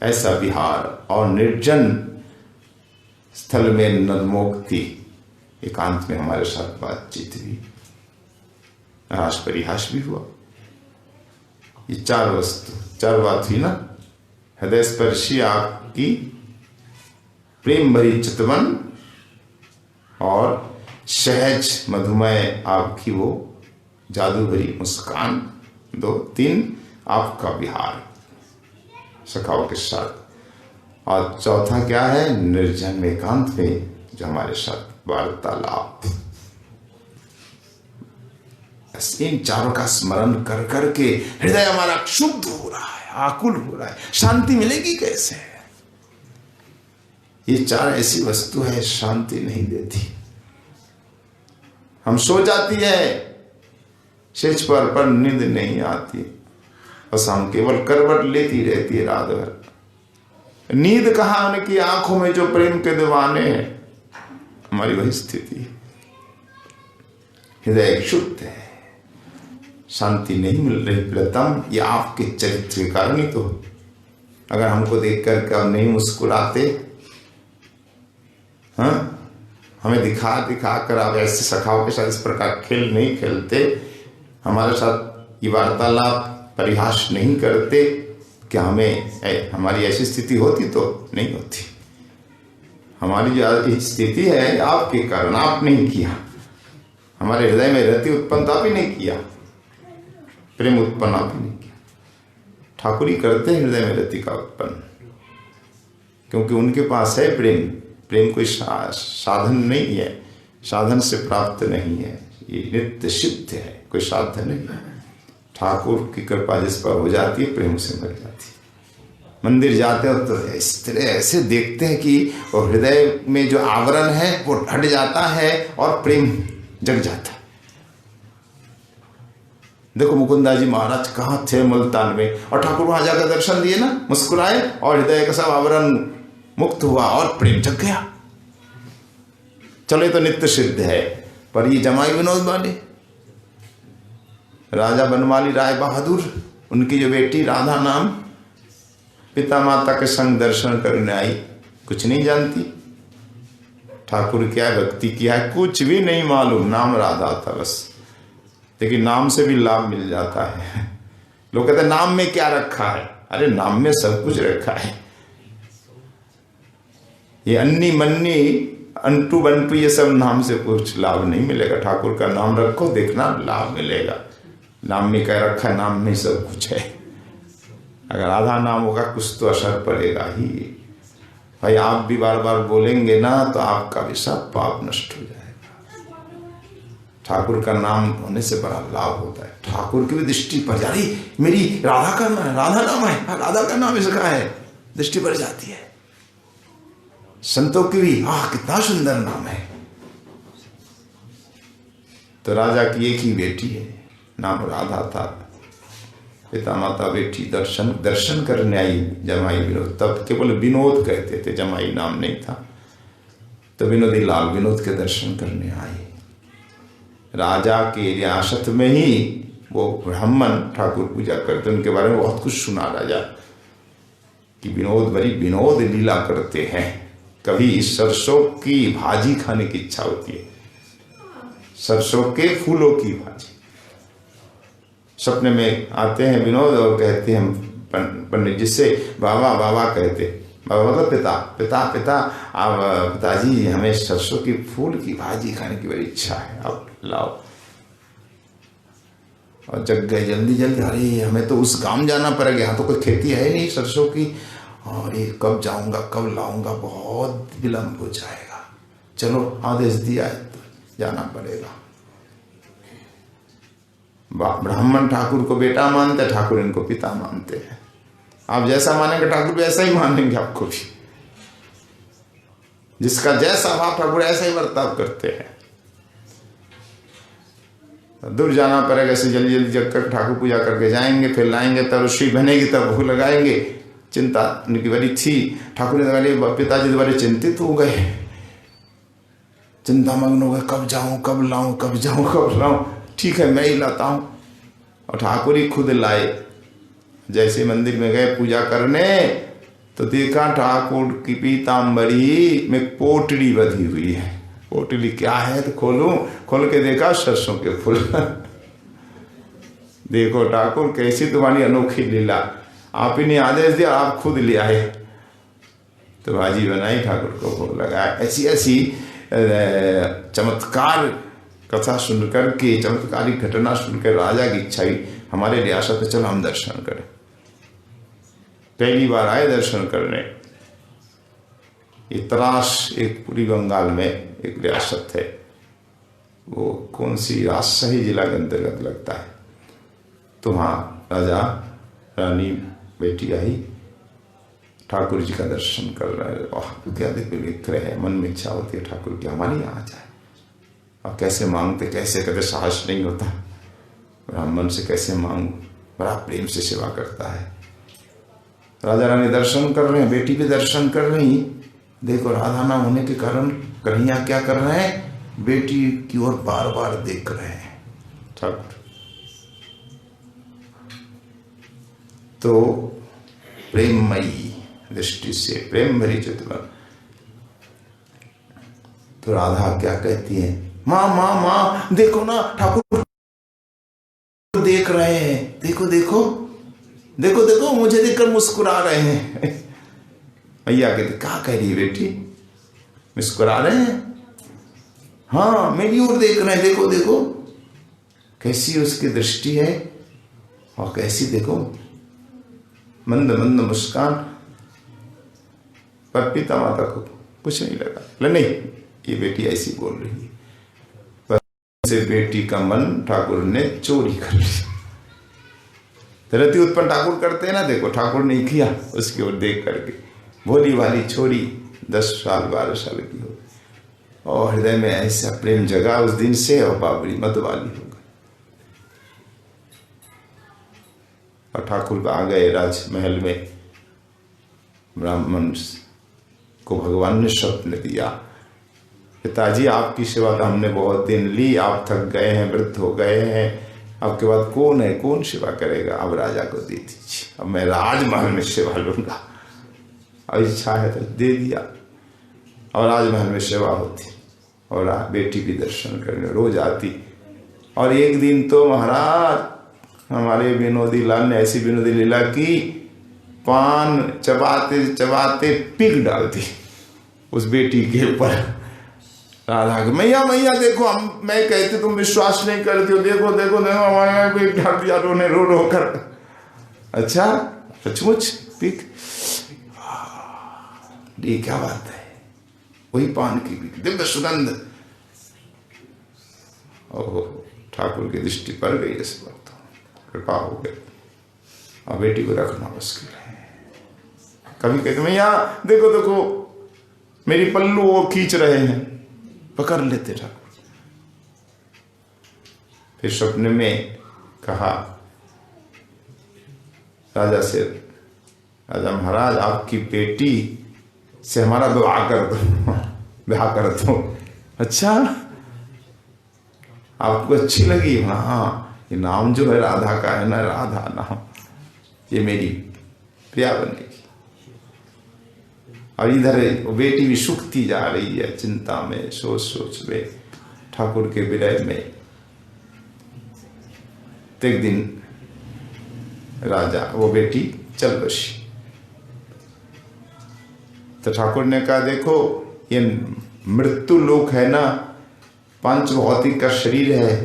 ऐसा विहार। और निर्जन स्थल में नर्मोक्ति, एकांत में हमारे साथ बातचीत भी, हास परिहास भी हुआ। ये चार वस्तु, चार बात हुई ना, हृदय स्पर्शी आपकी प्रेम भरी चितवन, और सहज मधुमय आपकी वो जादू भरी मुस्कान, 2, 3 आपका विहार सखाओं के साथ, और चौथा क्या है, निर्जन एकांत में जो हमारे साथ वार्तालाप। इन चारों का स्मरण कर करके हृदय हमारा क्षुब्ध हो रहा है, आकुल हो रहा है, शांति मिलेगी कैसे? ये चार ऐसी वस्तु है, शांति नहीं देती। हम सो जाती है सेज पर नींद नहीं आती, बस हम केवल करवट लेती रहती है रात भर। नींद कहाँ, उनकी आंखों में जो प्रेम के दीवाने हैं, हमारी वही स्थिति है। हृदय क्षुब्ध है, शांति नहीं मिल रही। प्रियतम, ये आपके चरित्र के कारण ही तो। अगर हमको देख कर आप नहीं मुस्कुराते, हाँ, हमें दिखा दिखा कर आप ऐसे सखाओं के साथ इस प्रकार खेल नहीं खेलते, हमारे साथ ये वार्तालाप परिहास नहीं करते, क्या हमारी ऐसी स्थिति होती? तो नहीं होती। हमारी जो स्थिति है आपके कारण, आप नहीं किया। हमारे हृदय में रति उत्पन्न आप ही नहीं किया, प्रेम उत्पन्न आप ही नहीं किया। ठाकुर ही करते हैं हृदय में रति का उत्पन्न, क्योंकि उनके पास है प्रेम। प्रेम कोई साधन नहीं है, साधन से प्राप्त नहीं है, ये नित्य सिद्ध है, कोई साधन नहीं है। ठाकुर की कृपा जिस पर हो जाती है, प्रेम से मिल जाती है। मंदिर जाते हो तो इस तरह ऐसे देखते हैं कि वो हृदय में जो आवरण है वो हट जाता है और प्रेम जग जाता है। देखो मुकुंदा जी महाराज कहाँ थे, मुल्तान में, और ठाकुर वहां जाकर दर्शन दिए ना, मुस्कुराए और हृदय का सब आवरण मुक्त हुआ और प्रेम जग गया। चलो ये तो नित्य सिद्ध है, पर ये जमाई विनोद वाले राजा बनमाली राय बहादुर, उनकी जो बेटी राधा नाम, पिता माता के संग दर्शन करने आई, कुछ नहीं जानती ठाकुर क्या है, भक्ति क्या है, कुछ भी नहीं मालूम, नाम राधा था बस। लेकिन नाम से भी लाभ मिल जाता है। लोग कहते हैं नाम में क्या रखा है, अरे नाम में सब कुछ रखा है। ये अन्नी मन्नी अंटू बंटू ये सब नाम से कुछ लाभ नहीं मिलेगा। ठाकुर का नाम रखो, देखना लाभ मिलेगा। नाम में क्या रखा है, नाम में सब कुछ है। अगर आधा नाम होगा कुछ तो असर पड़ेगा ही। भाई आप भी बार बार बोलेंगे ना तो आपका भी सब पाप नष्ट हो जाएगा। ठाकुर का नाम होने से बड़ा लाभ होता है। ठाकुर की भी दृष्टि पर जा रही, मेरी राधा का नाम, राधा नाम है, राधा का नाम इसका है, दृष्टि पर जाती है। संतों की भी कितना सुंदर नाम है। तो राजा की एक ही बेटी है, नाम राधा था। पिता माता बेटी दर्शन करने आई जमाई विनोद। तब केवल विनोद कहते थे, जमाई नाम नहीं था। तो विनोदी लाल विनोद के दर्शन करने आई। राजा के रियासत में ही वो ब्राह्मण ठाकुर पूजा करते, उनके बारे में बहुत कुछ सुना राजा कि विनोद बड़ी विनोद लीला करते हैं। कभी सरसों की भाजी खाने की इच्छा होती है, सरसों के फूलों की भाजी। सपने में आते हैं विनोद और कहते हैं पंडित जी से, बाबा बाबा कहते, बाबा मतलब पिता, पिता पिता पिताजी हमें सरसों की फूल की भाजी खाने की बड़ी इच्छा है, आप लाओ। और जग गए जल्दी जल्दी, अरे हमें तो उस गांव जाना पड़ेगा, यहाँ तो कोई खेती है नहीं सरसों की, और ये कब जाऊंगा कब लाऊंगा, बहुत विलम्ब हो जाएगा। चलो आदेश दिया है तो जाना पड़ेगा। ब्राह्मण ठाकुर को बेटा मानते, ठाकुर इनको पिता मानते हैं। आप जैसा मानेंगे ठाकुर भी ऐसा ही मानेंगे आपको भी। जिसका जैसा भाव ठाकुर ऐसा ही बर्ताव करते हैं। दूर जाना पड़ेगा, ऐसे जल्दी जल्दी जग कर ठाकुर पूजा करके जाएंगे, फिर लाएंगे, तब रसोई बनेगी, तब भूख लगाएंगे। चिंता उनकी बड़ी थी। ठाकुर ने वाले पिताजी तो बड़े चिंतित हो गए, चिंता मग्न हो गए, कब जाऊं कब लाऊं, कब जाऊं कब लाऊं, ठीक है मैं ही लाता हूं। और ठाकुर ही खुद लाए। जैसे मंदिर में गए पूजा करने तो देखा ठाकुर की पीताम्बरी में पोटली बंधी हुई है। पोटली क्या है तो खोल के देखा सरसों के फूल। देखो ठाकुर कैसी तुम्हारी अनोखी लीला, आप ही ने आदेश दिया, आप खुद ले आए। तो भाजी बनाई, ठाकुर को भोग लगाया। ऐसी ऐसी चमत्कार कथा सुनकर के, चमत्कारिक घटना सुनकर राजा की इच्छा हुई हमारे रियासत में चलो हम दर्शन करें। पहली बार आए दर्शन करने। इतरास एक पूरी बंगाल में एक रियासत है, वो कौन सी, राजशाही जिला के अंतर्गत लगता है। तो वहाँ राजा रानी बेटी आई, ठाकुर जी का दर्शन कर रहे हैं। वाह क्या देख रहे हैं, मन में इच्छा होती है ठाकुर की हमारे यहाँ जाए। और कैसे मांगते, कैसे कभी साहस नहीं होता, ब्राह्मण से कैसे मांग, बड़ा प्रेम से सेवा करता है। राजा रानी दर्शन कर रहे हैं, बेटी भी दर्शन कर रही। देखो राधा नाम होने के कारण कन्हैया क्या कर रहे हैं, बेटी की ओर बार बार देख रहे हैं ठाकुर। तो प्रेममयी दृष्टि से, प्रेम भरी चितवन। तो राधा क्या कहती है, माँ माँ माँ देखो ना ठाकुर देख रहे हैं, देखो देखो देखो देखो मुझे देखकर मुस्कुरा रहे हैं। मैया कहती क्या कह रही है बेटी, मुस्कुरा रहे हैं? हाँ मेरी ओर देख रहे हैं, देखो देखो कैसी उसकी दृष्टि है, और कैसी देखो मंद मंद मुस्कान। पर पिता माता को कुछ नहीं लगा, नहीं ये बेटी ऐसी बोल रही है। पर से बेटी का मन ठाकुर ने चोरी कर लिया। रति उत्पन्न ठाकुर करते हैं ना, देखो ठाकुर ने किया उसकी ओर देख करके। भोली वाली छोरी 10 साल 12 साल की हो, और हृदय में ऐसा प्रेम जगा उस दिन से, और बाबरी मत वाली हो गई। और ठाकुर आ गए राजमहल में। ब्राह्मण को भगवान ने स्वप्न दिया, पिताजी आपकी सेवा तो हमने बहुत दिन ली, आप थक गए हैं, वृद्ध हो गए हैं, अब के बाद कौन है, कौन सेवा करेगा, अब राजा को दे दीजिए, अब मैं राजमहल में सेवा लूंगा। और इच्छा है तो दे दिया, और राजमहल में सेवा होती, और बेटी भी दर्शन करने रोज आती। और एक दिन तो महाराज हमारे विनोदी लाल ने ऐसी विनोदी लीला की, पान चबाते चबाते पीक डालती उस बेटी के ऊपर। राधा को मैया मैया देखो, हम मैं कहती तुम विश्वास नहीं करती हो, देखो देखो देखो हमारे यहाँ पीक डाल दिया रोने रो रो कर। अच्छा सचमुच पीक, ये क्या बात है, वही पान की पीक, दिव्य सुगंध। ओहो, ठाकुर की दृष्टि पड़ गई इस वक्त, कृपा हो गई। और बेटी को रखना मुश्किल है। कभी कहते मैया देखो देखो मेरी पल्लू वो खींच रहे हैं, पकड़ लेते ठाकुर। फिर सपने में कहा राजा से, राजा महाराज आपकी बेटी से हमारा विवाह कर दो, विवाह कर दो। अच्छा आपको अच्छी लगी? हाँ, ये नाम जो है राधा का है ना, राधा नाम, ये मेरी प्रिया बनेगी। और इधर वो बेटी भी सुखती जा रही है, चिंता में, सोच सोच में, ठाकुर के विरह में। तो एक दिन राजा वो बेटी चल बसी। तो ठाकुर ने कहा देखो ये मृत्यु लोक है ना, पंच भौतिक का शरीर है,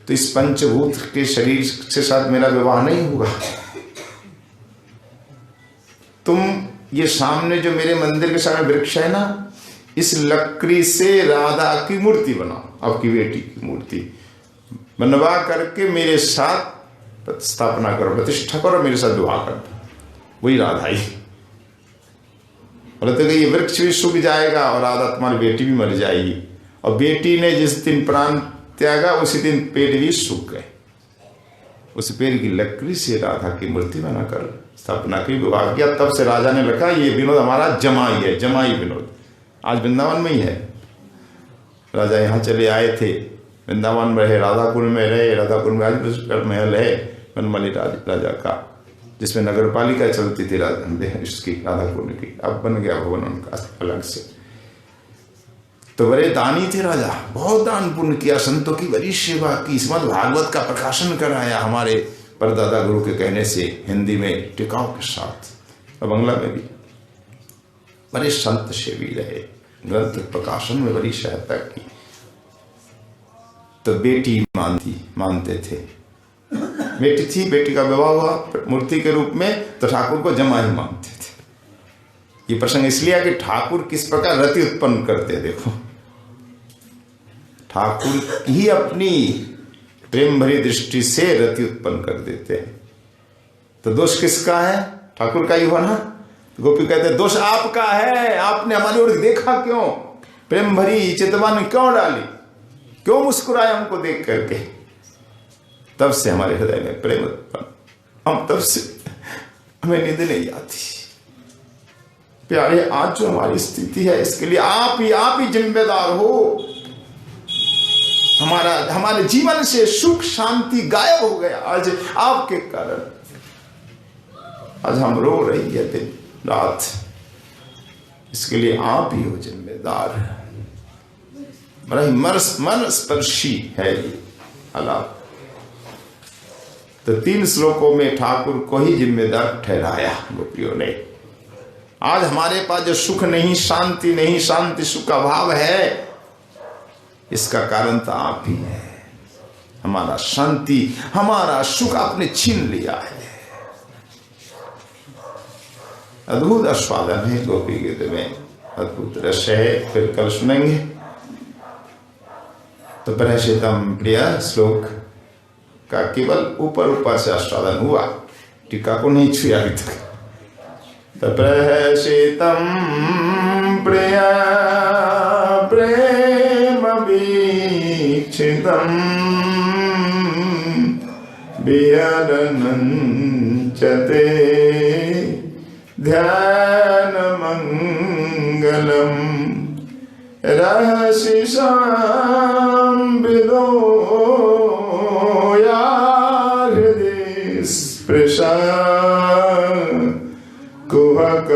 तो इस पंचभूत के शरीर के साथ मेरा विवाह नहीं होगा। तुम ये सामने जो मेरे मंदिर के सामने वृक्ष है ना, इस लकड़ी से राधा की मूर्ति बनाओ, आपकी बेटी की मूर्ति बनवा करके मेरे साथ स्थापना करो, प्रतिष्ठा करो, मेरे साथ विवाह कर दो, वही राधा ही। बोले तो ये वृक्ष भी सूख जाएगा और राधा तुम्हारी बेटी भी मर जाएगी। और बेटी ने जिस दिन प्राण त्यागा उसी दिन पेड़ भी सूख गए। उस पेड़ की लकड़ी से राधा की मूर्ति बनाकर स्थापना की, विवाह किया। तब से राजा ने लिखा ये विनोद हमारा जमाई है, जमाई विनोद। आज वृंदावन में ही है। राजा यहाँ चले आए थे, वृंदावन में रहे, राधाकुंड में रहे, राधाकुंड में आज महल है बनमाली राजा का, जिसमें नगर पालिका चलती थी इसकी राधाकुंड की। अब बन गया भवन उनका अलग से। तो बड़े दानी थे राजा, बहुत दान पुण्य किया, संतों की बड़ी सेवा की, श्रीमद् भागवत का प्रकाशन कराया हमारे परदादा गुरु के कहने से, हिंदी में टिकाव के साथ और बंगला में भी। बड़े संत सेवी रहे, ग्रंथ प्रकाशन में बड़ी सहायता की। तो बेटी मानते थे, बेटी थी, बेटी का विवाह हुआ मूर्ति के रूप में, तो ठाकुर को जमा ही मानते थे। ये प्रसंग इसलिए कि ठाकुर किस प्रकार रति उत्पन्न करते, देखो ठाकुर ही अपनी प्रेम भरी दृष्टि से रति उत्पन्न कर देते हैं। तो दोष किसका है? ठाकुर का ही हुआ ना। गोपी कहते दोष आपका है, आपने हमारी ओर देखा क्यों, प्रेम भरी चितवन क्यों डाली, क्यों मुस्कुराए हमको देख करके। तब से हमारे हृदय में प्रेम उत्पन्न, हम तब से हमें नींद नहीं आती। प्यारे आज जो हमारी स्थिति है इसके लिए आप ही जिम्मेदार हो। हमारे जीवन से सुख शांति गायब हो गया आज आपके कारण। आज हम रो रही है दिन रात, इसके लिए आप ही हो जिम्मेदार। बड़ा ही मन स्पर्शी है ये आलाप। तो 3 श्लोकों में ठाकुर को ही जिम्मेदार ठहराया गोपियों ने। आज हमारे पास जो सुख नहीं, शांति नहीं, शांति सुख का भाव है, इसका कारण तो आप ही है। हमारा शांति, हमारा सुख आपने छीन लिया है। अद्भुत आस्वादन है गोपी गीत में, अद्भुत रस है। फिर कल सुनेंगे। तो प्रहसितम प्रिय श्लोक का केवल ऊपर से आस्वादन हुआ, टीका को नहीं छुआ अभी तक। तो प्रहसितम प्रिय प्रेम वीक्षितम विहरनं चते ध्यान मंगलम रहसि संविदो या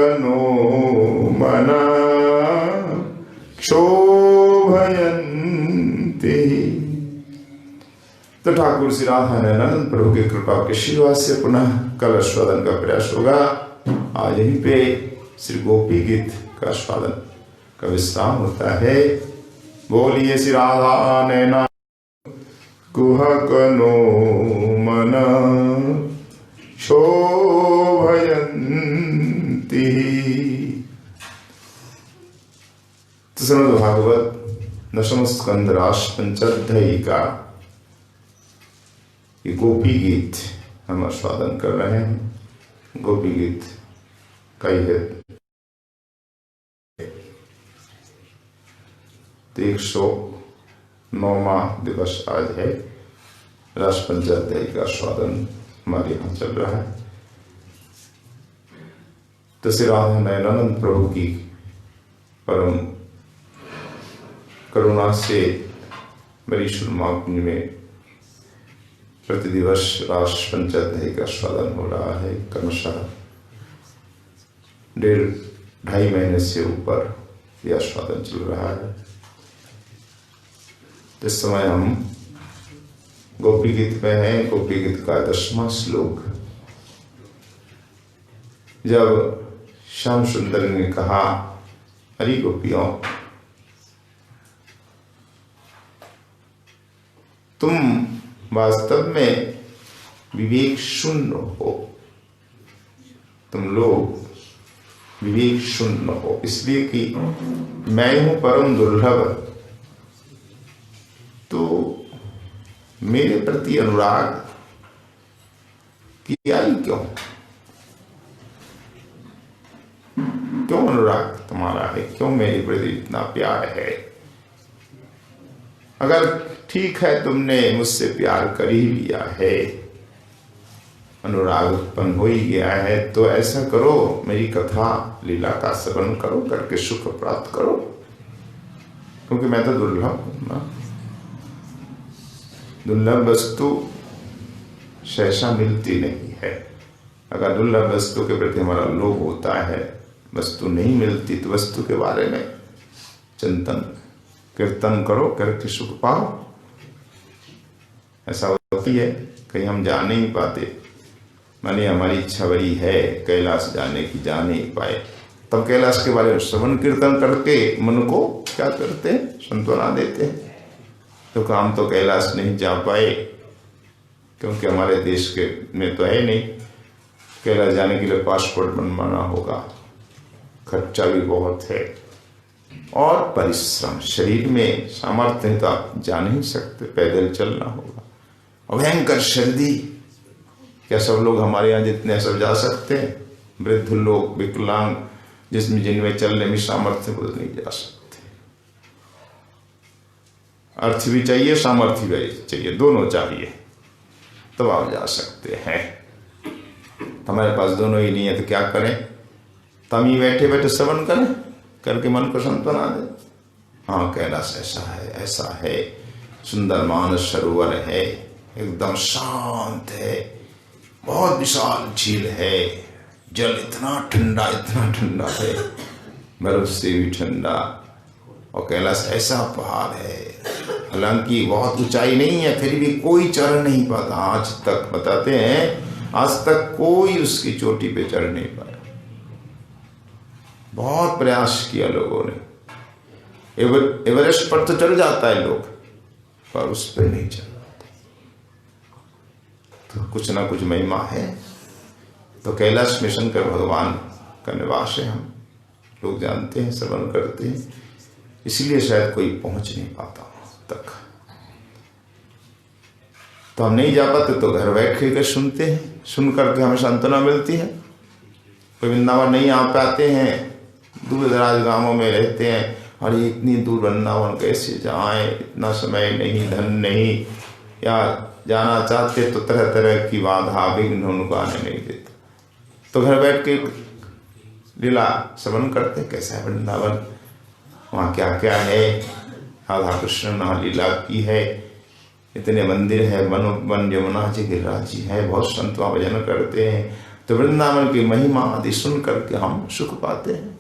कनो मना क्षोभयन्ति। तो ठाकुर श्री राधा नंद प्रभु की कृपा के आशीर्वाद से पुनः कल आस्वादन का प्रयास होगा। आज यहीं पे श्री गोपी गीत का आस्वादन का विश्राम होता है। बोलिए श्री राधा नैना कुहकनो मन शोभयन्ति। तो श्रीमद् भागवत दशम स्कंद रास पंचाध्यायी का ये गोपी गीत हम आस्वादन कर रहे हैं। गोपी गीत का ही है तो 109वां दिवस आज है। रास पंचाध्यायी का आस्वादन हमारे यहाँ चल रहा है। तो श्री राधा नयनानंद प्रभु की परम करुणा से मेरी शुरुआत में प्रतिदिवस रास पंचाध्यायी का आस्वादन हो रहा है। क्रमशः 1.5 महीने से ऊपर यह आस्वादन चल रहा है। इस समय हम गोपी गीत में हैं। गोपी गीत का 10वां श्लोक। जब श्याम सुंदर ने कहा, अरे गोपियों, तुम वास्तव में विवेक शून्य हो, तुम लोग विवेक शून्य हो, इसलिए कि मैं हूं परम दुर्लभ, तो मेरे प्रति अनुराग किया ही क्यों? क्यों अनुराग तुम्हारा है? क्यों मेरे प्रति इतना प्यार है? अगर ठीक है तुमने मुझसे प्यार कर ही लिया है, अनुराग उत्पन्न हो ही गया है, तो ऐसा करो, मेरी कथा लीला का श्रवण करो, करके सुख प्राप्त करो, क्योंकि मैं तो दुर्लभ हूं ना। दुर्लभ वस्तु सहसा मिलती नहीं है। अगर दुर्लभ वस्तु के प्रति हमारा लोभ होता है, वस्तु नहीं मिलती, तो वस्तु के बारे में चिंतन कीर्तन करो, करके सुख पाओ। ऐसा होती है, कहीं हम जा नहीं पाते, मानिए हमारी इच्छा बड़ी है कैलाश जाने की, जा नहीं पाए, तब कैलाश के बारे में श्रवण कीर्तन करके मन को क्या करते हैं? सांत्वना देते हैं। तो काम तो कैलाश नहीं जा पाए, क्योंकि हमारे देश के में तो है नहीं। कैलाश जाने के लिए पासपोर्ट बनवाना होगा, खर्चा भी बहुत है, और परिश्रम, शरीर में सामर्थ्य है तो आप जा नहीं सकते, पैदल चलना होगा। भयंकर सर्दी, क्या सब लोग हमारे यहाँ जितने सब जा सकते हैं? वृद्ध लोग, विकलांग, जिनमें चलने में सामर्थ्य वो नहीं जा सकते। अर्थ भी चाहिए, सामर्थ्य भी चाहिए, दोनों चाहिए तब आप जा सकते हैं। हमारे पास दोनों ही नहीं है तो क्या करें? तम ही बैठे बैठे श्रवण करें, करके मन को सांत्वना दे। हाँ, कैलाश ऐसा है, ऐसा है, सुंदर मानस सरोवर है, एकदम शांत है, बहुत विशाल झील है, जल इतना ठंडा है, बर्फ से भी ठंडा, और कैलाश ऐसा पहाड़ है, हालांकि बहुत ऊंचाई नहीं है, फिर भी कोई चढ़ नहीं पाता। आज तक बताते हैं, आज तक कोई उसकी चोटी पे चढ़ नहीं पाया। बहुत प्रयास किया लोगों ने, एवरेस्ट पर तो चढ़ जाता है लोग, पर उस पर नहीं चढ़ पाते। तो कुछ ना कुछ महिमा है। तो कैलाश में शंकर भगवान का निवास है, हम लोग जानते हैं, श्रवण करते हैं, इसलिए शायद कोई पहुंच नहीं पाता तक। तो हम नहीं जा पाते तो घर बैठ के सुनते हैं, सुन करके हमें सांत्वना मिलती है। कोई वृंदावन नहीं आ पाते हैं, दूर दराज गांवों में रहते हैं, और इतनी दूर वृंदावन कैसे जाएं, इतना समय नहीं, धन नहीं, या जाना चाहते तो तरह तरह की बाधा विघ्न उनको आने नहीं देते। तो घर बैठ के लीला श्रवण करते, कैसा है वृंदावन, वहाँ क्या क्या है, राधा कृष्ण ने लीला की है, इतने मंदिर है, वन यमुना जी गिरिराज जी है, बहुत संत वहाँ भजन करते हैं। तो तो वृंदावन की महिमा आदि सुन करके हम सुख पाते हैं।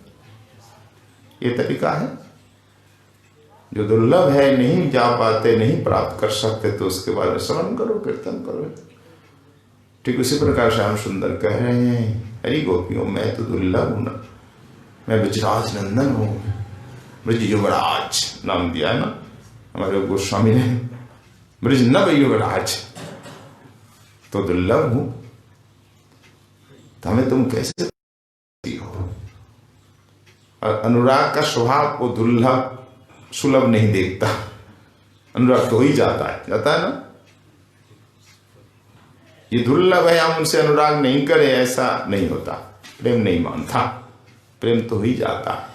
ये तरीका है। जो दुर्लभ है, नहीं जा पाते, नहीं प्राप्त कर सकते, तो उसके बारे में श्रवण करो, कीर्तन करो। ठीक उसी प्रकार श्याम सुंदर कह रहे हैं, हरि गोपियों मैं तो दुर्लभ हूं ना, मैं ब्रजराज नंदन हूं। ब्रज युवराज नाम दिया है ना हमारे गोस्वामी ने, ब्रज नव युवराज, तो दुर्लभ हूं। तो हमें तुम कैसे हो? और अनुराग का स्वभाव वो दुर्लभ सुलभ नहीं देखता, अनुराग तो हो ही जाता है ना। ये दुर्लभ है, हम उनसे अनुराग नहीं करें, ऐसा नहीं होता। प्रेम नहीं मानता, प्रेम तो हो ही जाता है।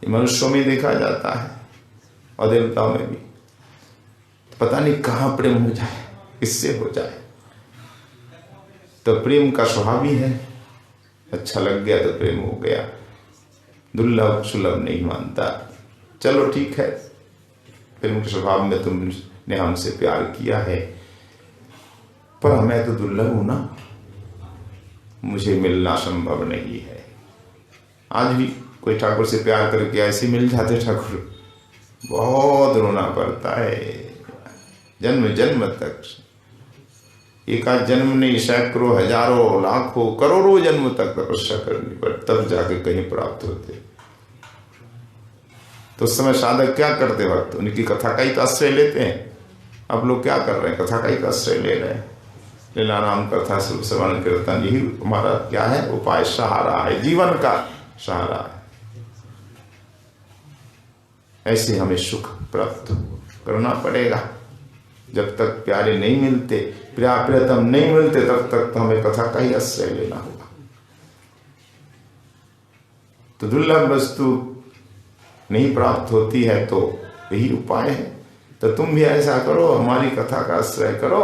ये मनुष्यों में देखा जाता है और देवताओं में भी। पता नहीं कहाँ प्रेम हो जाए, किससे हो जाए। तो प्रेम का स्वभाव ही है, अच्छा लग गया तो प्रेम हो गया, दुर्लभ सुलभ नहीं मानता। चलो ठीक है, प्रेम के स्वभाव में तुमने हमसे प्यार किया है, पर मैं तो दुर्लभ हूं ना, मुझे मिलना संभव नहीं है। आज भी कोई ठाकुर से प्यार करके ऐसे मिल जाते ठाकुर, बहुत रोना पड़ता है, जन्म जन्म तक। एक आध जन्म नहीं, सैकड़ों हजारों लाखों करोड़ों जन्म तक तपस्या करनी पड़ती, तब जाके कहीं प्राप्त होते। तो उस समय साधक क्या करते वक्त उनकी कथा का ही तो आश्रय लेते हैं। अब लोग क्या कर रहे हैं? कथा का ही तो आश्रय ले रहे हैं। लीला नाम कथा श्रवण कीर्तन, यही हमारा क्या है? उपाय, सहारा है, जीवन का सहारा है। ऐसे हमें सुख प्राप्त करना पड़ेगा। जब तक प्यारे नहीं मिलते, प्रियतम नहीं मिलते, तब तक तो हमें कथा का ही आश्रय लेना होगा। तो दुर्लभ वस्तु नहीं प्राप्त होती है, तो यही उपाय है। तो तुम भी ऐसा करो, हमारी कथा का आश्रय करो,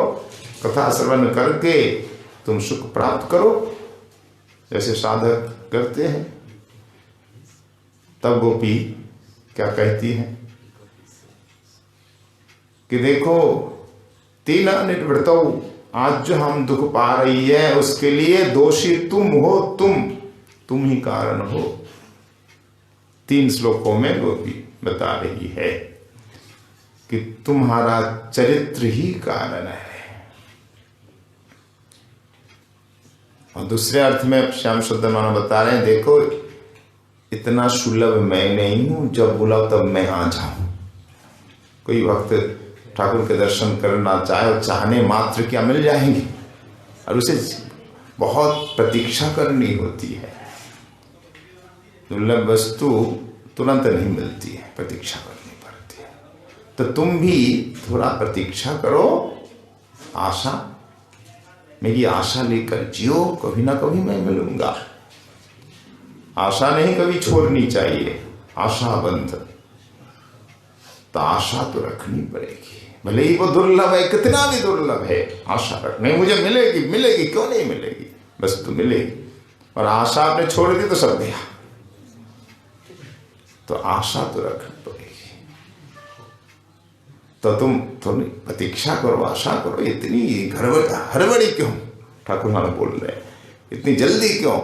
कथा श्रवण करके तुम सुख प्राप्त करो, जैसे साधक करते हैं। तब गोपी क्या कहती है कि देखो, तीन निर्वृतौ, आज जो हम दुख पा रही है उसके लिए दोषी तुम हो, तुम ही कारण हो। 3 श्लोकों में गोपी बता रही है कि तुम्हारा चरित्र ही कारण है। और दूसरे अर्थ में श्याम सुंदर मानो बता रहे हैं, देखो इतना सुलभ मैं नहीं हूं, जब बुलाओ तब मैं आ जाऊं। कोई वक्त ठाकुर के दर्शन करना चाहे और चाहने मात्र क्या मिल जाएंगे, और उसे बहुत प्रतीक्षा करनी होती है। दुर्लभ वस्तु तुरंत नहीं मिलती है, प्रतीक्षा करनी पड़ती है। तो तुम भी थोड़ा प्रतीक्षा करो, आशा, मेरी आशा लेकर जियो, कभी ना कभी मैं मिलूंगा। आशा नहीं कभी छोड़नी चाहिए, आशा बंध। तो आशा तो रखनी पड़ेगी, भले ही वो दुर्लभ है, कितना भी दुर्लभ है, आशा रखने, मुझे मिलेगी, मिलेगी, क्यों नहीं मिलेगी, बस तो मिलेगी। और आशा आपने छोड़ दी तो सब गया। तो आशा तो रखनी पड़ेगी। तो तुम थोड़ी प्रतीक्षा करो, आशा करो। इतनी हड़बड़ी क्यों? ठाकुर महाराज बोल रहे हैं, इतनी जल्दी क्यों?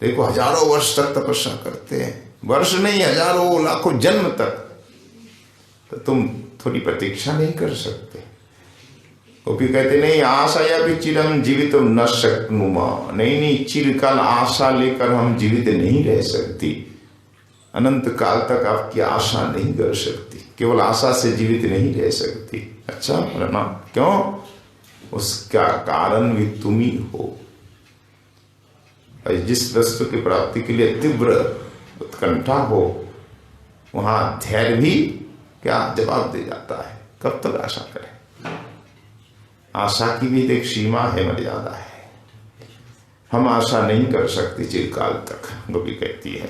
देखो हजारों वर्ष तक तपस्या करते हैं, वर्ष नहीं, हजारों लाखों जन्म तक। तो तुम थोड़ी प्रतीक्षा नहीं कर सकते? गोपी कहते नहीं, आशा या भी चिरम जीवित न शक्नुमा, नहीं, चिरकाल आशा लेकर हम जीवित नहीं रह सकती। अनंत काल तक आपकी आशा नहीं कर सकती, केवल आशा से जीवित नहीं रह सकती। अच्छा ना, क्यों? उसका कारण भी तुम ही हो। जिस वस्तु की प्राप्ति के लिए तीव्र उत्कंठा हो, वहां धैर्य भी क्या जवाब दे जाता है। कब तक आशा करें? आशा की भी एक सीमा है, मर्यादा है। हम आशा नहीं कर सकते चिरकाल तक, गोपी कहती है।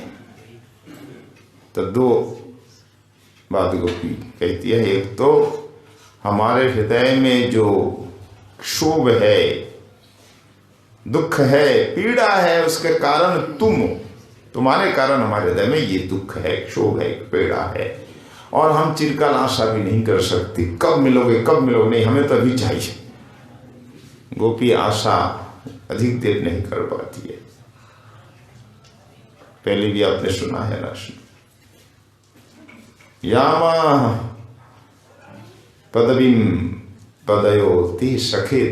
तो 2 बात गोपी कहती है। एक तो हमारे हृदय में जो क्षोभ है, दुख है, पीड़ा है, उसके कारण तुम्हारे कारण हमारे हृदय में ये दुख है, क्षोभ है, पीड़ा है। और हम चिरकाल आशा भी नहीं कर सकती, कब मिलोगे, कब मिलोगे, नहीं, हमें तो अभी चाहिए। गोपी आशा अधिक देर नहीं कर पाती है। पहले भी आपने सुना है ना, यामा पदवीं पदयो ते सखे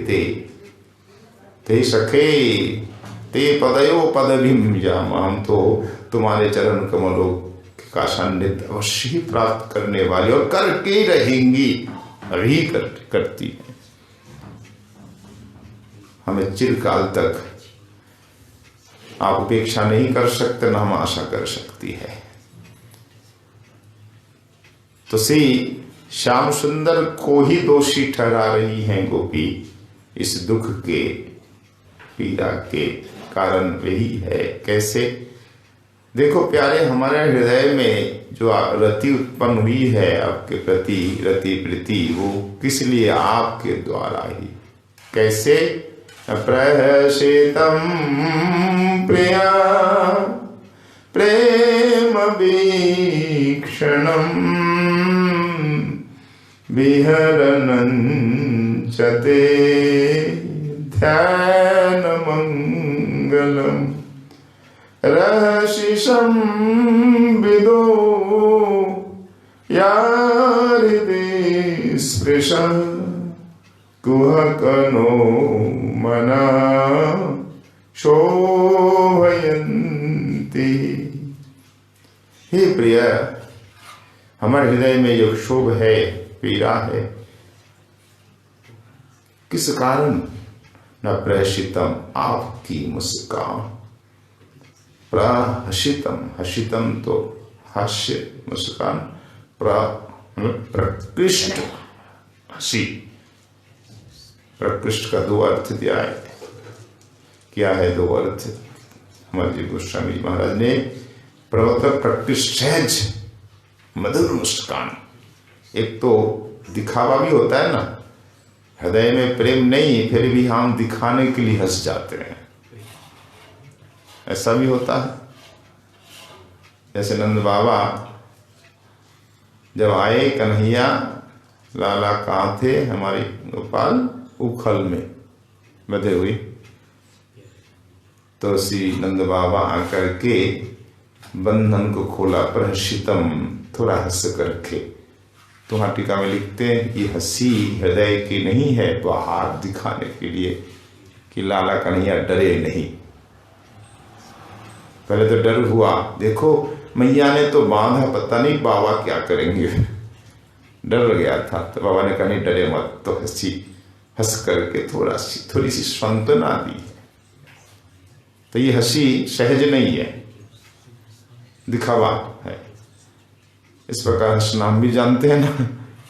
ते सखे ते पदयो पदवीं यामा। हम तो तुम्हारे चरण कमलों का सान्निध्य अवश्य ही प्राप्त करने वाली और करके रहेंगी, अभी करती है। हमें चिरकाल तक आप उपेक्षा नहीं कर सकते, न हम आशा कर सकती है। तो श्याम सुंदर को ही दोषी ठहरा रही हैं गोपी। इस दुख के, पीड़ा के कारण वही है। कैसे? देखो प्यारे, हमारे हृदय में जो रति उत्पन्न हुई है आपके प्रति, रति प्रीति, वो किस लिए? आपके द्वारा ही। कैसे? प्रहसितम प्रिया प्रेम वीक्षणम विहरनं च ते ध्यान मंगलम रहसिषं विदो यारिदे स्पृशः कुहकनो मना शोभयन्ति। हे प्रिय, हमारे हृदय में जो क्षोभ है, पीड़ा है, किस कारण? न प्रहसितम, आपकी मुस्कान, प्रहसितम, हसितम तो हास्य, मुस्कान, प्रकृष्ट हंसी। प्रकृष्ट का दो अर्थ दिया है। क्या है दो अर्थ? हमारे जी गोस्वामी जी महाराज ने प्रवर्तक प्रकृष्ट सहज मधुर मुस्कान। एक तो दिखावा भी होता है ना, हृदय में प्रेम नहीं फिर भी हम दिखाने के लिए हंस जाते हैं, ऐसा भी होता है। जैसे नंद बाबा जब आए, कन्हैया लाला कहाँ थे? हमारे गोपाल उखल में बधे हुए। तो श्री नंद बाबा आकर के बंधन को खोला, प्रहसितम, थोड़ा हंस करके। तो वहाँ टीका में लिखते हैं कि हंसी हृदय की नहीं है, बाहर दिखाने के लिए कि लाला कन्हैया डरे नहीं। पहले तो डर हुआ, देखो मैया ने तो बांधा, पता नहीं बाबा क्या करेंगे, डर गया था। तो बाबा ने कहा नहीं डरे मत, तो हंस करके थोड़ी सी सांत्वना दी। तो ये हंसी सहज नहीं है, दिखावा है। इस प्रकार हंसना हम भी जानते हैं ना,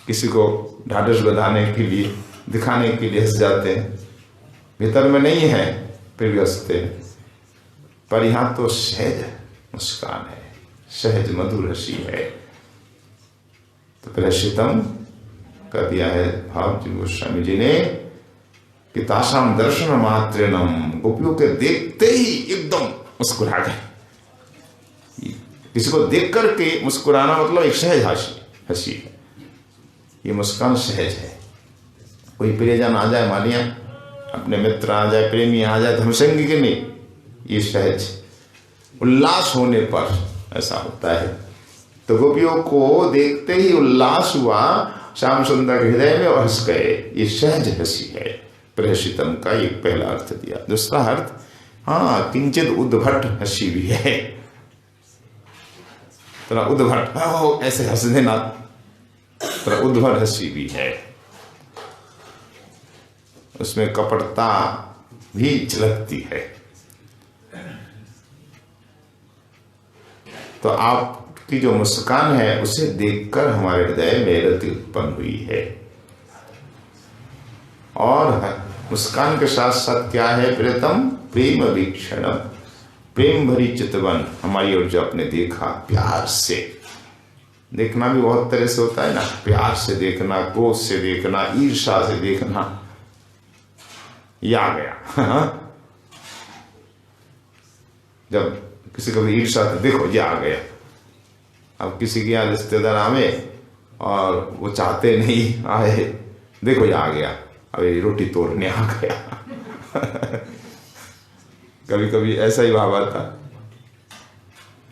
किसी को ढाढ़स बधाने के लिए, दिखाने के लिए हंस जाते हैं, भीतर में नहीं है फिर भी हंसते हैं। पर यहाँ तो सहज मुस्कान है, सहज मधुर हंसी है। तो प्रहसितम कर दिया है भाव जी गोस्वामी जी ने कि तासाम दर्शन मात्रेणम, गोपियों के देखते ही एकदम मुस्कुरा गए। किसी को देख करके मुस्कुराना मतलब एक सहज हंसी है। ये मुस्कान सहज है। कोई प्रियजन आ जाए, मानिए अपने मित्र आ जाए, प्रेमी आ जाए, तो हम संग के नहीं, ये सहज उल्लास होने पर ऐसा होता है। तो गोपियों को देखते ही उल्लास हुआ श्याम सुंदर के हृदय में और हंस गए। ये सहज हंसी है। प्रहसितम का एक पहला अर्थ दिया। दूसरा अर्थ, हाँ, किंचित उद्भट हंसी भी है। थोड़ा उद्भट, ऐसे हंस देना, थोड़ा उद्भट हंसी भी है। उसमें कपटता भी झलकती है। तो आपकी जो मुस्कान है उसे देखकर हमारे हृदय में रति उत्पन्न हुई है। और मुस्कान के साथ साथ क्या है? प्रियतम प्रेम वीक्षणम, प्रेम भरी चितवन हमारी ओर जो आपने देखा, प्यार से देखना भी बहुत तरह से होता है ना। प्यार से देखना, क्रोध से देखना, ईर्ष्या से देखना, ये आ गया। जब किसी को भी ईर्ष्या तो देखो ये आ गया। अब किसी के यहाँ रिश्तेदार आवे और वो चाहते नहीं आए, देखो ये आ गया, अब ये रोटी तोड़ने आ गया। कभी कभी ऐसा ही भाव आता,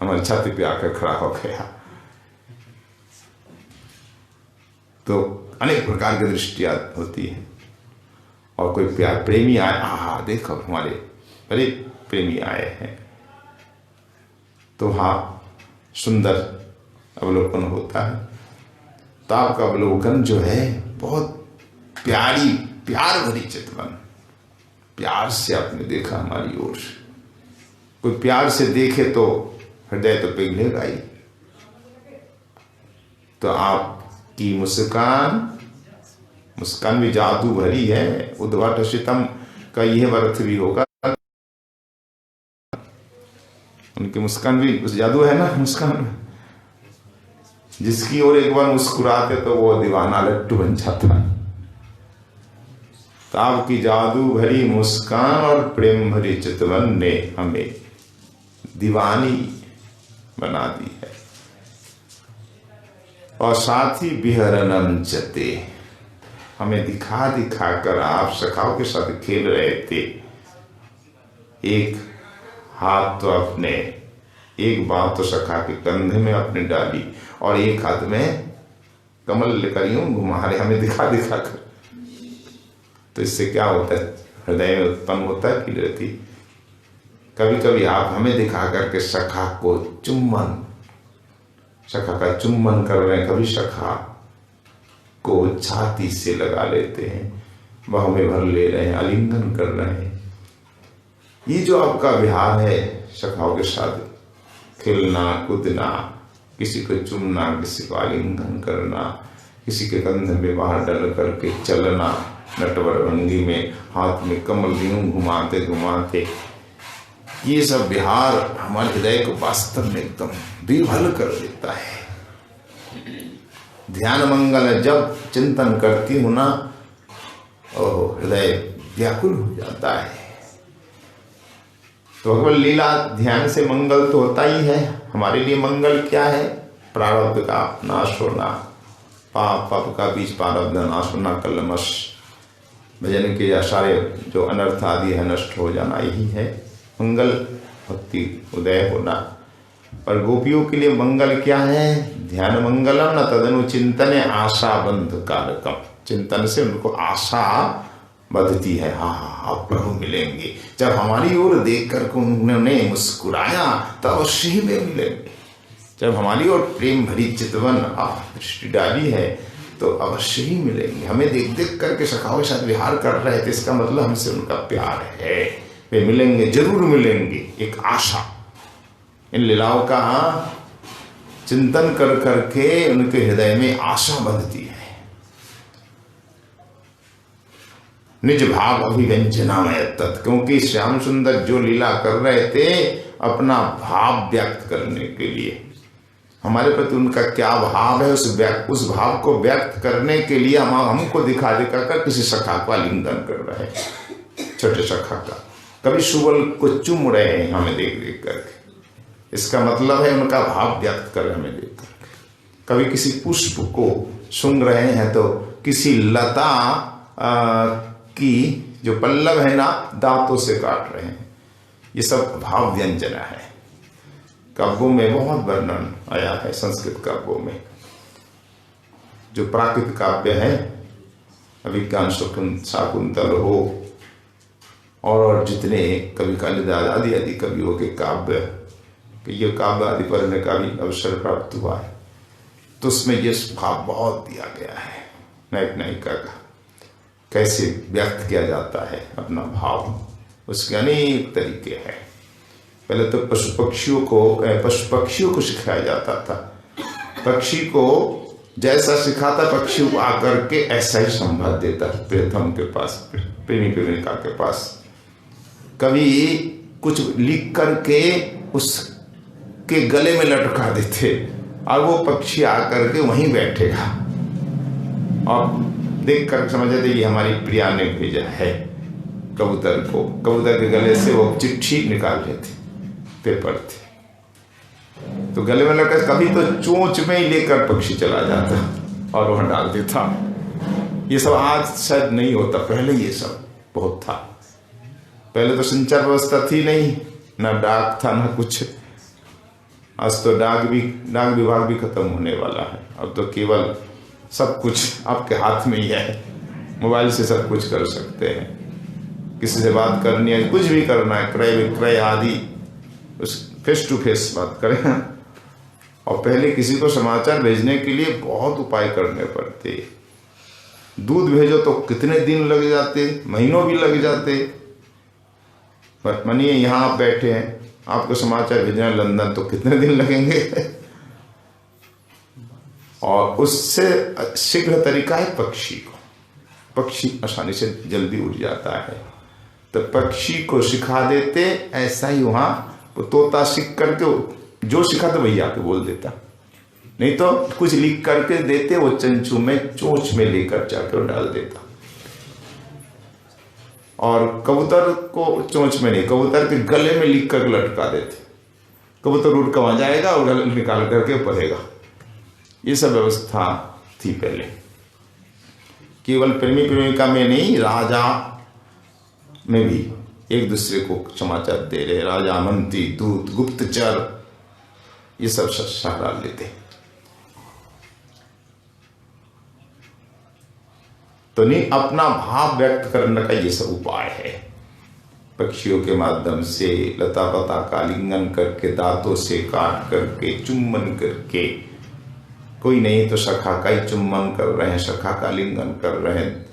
हमारी छाती पे आकर खड़ा हो गया। तो अनेक प्रकार की दृष्टियां होती है। और कोई प्यार प्रेमी आए, हाँ देखो हमारे बड़े प्रेमी आए हैं, तो हाँ सुंदर अवलोकन होता है। तो आपका अवलोकन जो है बहुत प्यारी, प्यार भरी चितवन, प्यार से आपने देखा हमारी ओर से। कोई प्यार से देखे तो हृदय तो पिघलेगा ही। तो आपकी मुस्कान भी जादू भरी है। उद्भटशितम का यह अर्थ भी होगा, उनकी मुस्कान भी उस जादू है ना। मुस्कान जिसकी ओर एक बार मुस्कुराते तो वो दीवाना लट्टू बन जाता है। तो आपकी जादू भरी मुस्कान और प्रेम भरी चितवन ने हमें दीवानी बना दी है। और साथ ही बिहरनम चते, हमें दिखा दिखा कर आप सखाओं के साथ खेल रहे थे। एक हाथ तो अपने, एक बात तो सखा के कंधे में अपने डाली और एक हाथ में कमल लेकर यूं घुमा रहे, हमें दिखा दिखा कर। तो इससे क्या होता है, हृदय में उत्पन्न होता है कि रहती। कभी कभी आप हमें दिखा करके सखा को चुम्बन, सखा का चुम्बन कर रहे हैं, कभी सखा को छाती से लगा लेते हैं, वह हमें भर ले रहे हैं, आलिंगन कर रहे हैं। ये जो आपका विहार है, सखाओं के साथ खेलना कूदना, किसी को चुमना, किसी को आलिंगन करना, किसी के कंधे में बाहर डल करके चलना, नटवर भंगी में हाथ में कमल यूं घुमाते घुमाते, ये सब विहार हमारे हृदय को वास्तव में एकदम विह्वल कर देता है। ध्यान मंगल जब चिंतन करती हूं ना, ओह हृदय व्याकुल हो जाता है। तो भगवत लीला ध्यान से मंगल तो होता ही है। हमारे लिए मंगल क्या है? प्रारब्ध का नाश होना, पाप का बीज प्रारब्ध नाश होना, कलमश भजन के या सारे जो अनर्थ आदि है नष्ट हो जाना, यही है मंगल, भक्ति उदय होना। पर गोपियों के लिए मंगल क्या है? ध्यान मंगलम न तदनु चिंतने आशा बंध कारकम। चिंतन से उनको आशा बधती है, हाँ आप प्रभु मिलेंगे। जब हमारी ओर देख कर उन्होंने मुस्कुराया तब अवश्य ही वे मिलेंगे। जब हमारी ओर प्रेम भरी चितवन दृष्टि डाली है तो अवश्य ही मिलेंगे। हमें देख देख करके सखाओं के साथ विहार कर रहे थे, इसका मतलब हमसे उनका प्यार है, वे मिलेंगे, जरूर मिलेंगे। एक आशा, इन लीलाओं का चिंतन कर करके उनके हृदय में आशा बंधती है। निज भाव अभिव्यंजनामय तत्, क्योंकि श्याम सुंदर जो लीला कर रहे थे अपना भाव व्यक्त करने के लिए, हमारे प्रति उनका क्या भाव है, उस भाव को व्यक्त करने के लिए हमको दिखा दिखा कर किसी सखा को आलिंगन कर रहे हैं, छोटे सखा का। कभी सुबल को चूम रहे हैं हमें देख देख करके, इसका मतलब है उनका भाव व्यक्त कर रहे हमें देख करके। कभी किसी पुष्प को सूंघ रहे हैं तो किसी लता की जो पल्लव है ना, दांतों से काट रहे हैं। ये सब भाव व्यंजना है। काव्यों में बहुत वर्णन आया है, संस्कृत काव्यों में। जो प्राकृत काव्य है, अभिज्ञान शाकुंतल हो और जितने कवि कालिदास आदि आदि कवियों के काव्य, ये काव्य आदि पढ़ने का भी अवसर प्राप्त हुआ है, तो उसमें ये भाव बहुत दिया गया है। नायक नायिका का कैसे व्यक्त किया जाता है अपना भाव, उसके अनेक तरीके हैं। पहले तो पशु पक्षियों को सिखाया जाता था। पक्षी को जैसा सिखाता, पक्षी को आकर के ऐसा ही संवाद देता प्रियतम के पास, प्रेमी प्रेमिका के पास। कभी कुछ लिख करके उसके गले में लटका देते और वो पक्षी आकर के वहीं बैठेगा और देख कर समझ जाते ये हमारी प्रिया ने भेजा है कबूतर को। कबूतर के गले से वो चिट्ठी निकाल लेते, पेपर थे तो गले में लटका। कभी तो चोंच में ही लेकर पक्षी चला जाता और वहां डाल देता। ये सब आज शायद नहीं होता, पहले ये सब बहुत था। पहले तो संचार व्यवस्था थी नहीं, ना डाक था ना कुछ। आज तो डाक विभाग भी खत्म होने वाला है। अब तो केवल सब कुछ आपके हाथ में ही है, मोबाइल से सब कुछ कर सकते हैं। किसी से बात करनी है, कुछ भी करना है, क्रय विक्रय आदि, उस फेस टू फेस बात करें। और पहले किसी को समाचार भेजने के लिए बहुत उपाय करने पड़ते। दूध भेजो तो कितने दिन लग जाते, महीनों भी लग जाते। पर मानिए यहाँ आप बैठे हैं, आपको समाचार भेजना है लंदन, तो कितने दिन लगेंगे। और उससे शीघ्र तरीका है पक्षी को। पक्षी आसानी से जल्दी उड़ जाता है, तो पक्षी को सिखा देते। ऐसा ही वहां वो तोता सीख करके जो सिखा तो वही आके बोल देता, नहीं तो कुछ लिख करके देते, वो चंचू में चोंच में लेकर जाकर डाल देता। और कबूतर को चोंच में नहीं, कबूतर के गले में लिख कर लटका देते। कबूतर उड़ कर वहां जाएगा और गले निकाल करके पढ़ेगा। ये सब व्यवस्था थी पहले। केवल प्रेमी प्रेमिका में नहीं, राजा में भी एक दूसरे को समाचार दे रहे। राजा, मंत्री, दूत, गुप्तचर, ये सब सहारा लेते। तो नहीं, अपना भाव व्यक्त करने का ये सब उपाय है। पक्षियों के माध्यम से, लता पता का आलिंगन करके, दांतों से काट करके, चुम्बन करके, कोई नहीं तो सखा का ही चुम्बन कर रहे हैं, सखा का आलिंगन कर रहे हैं,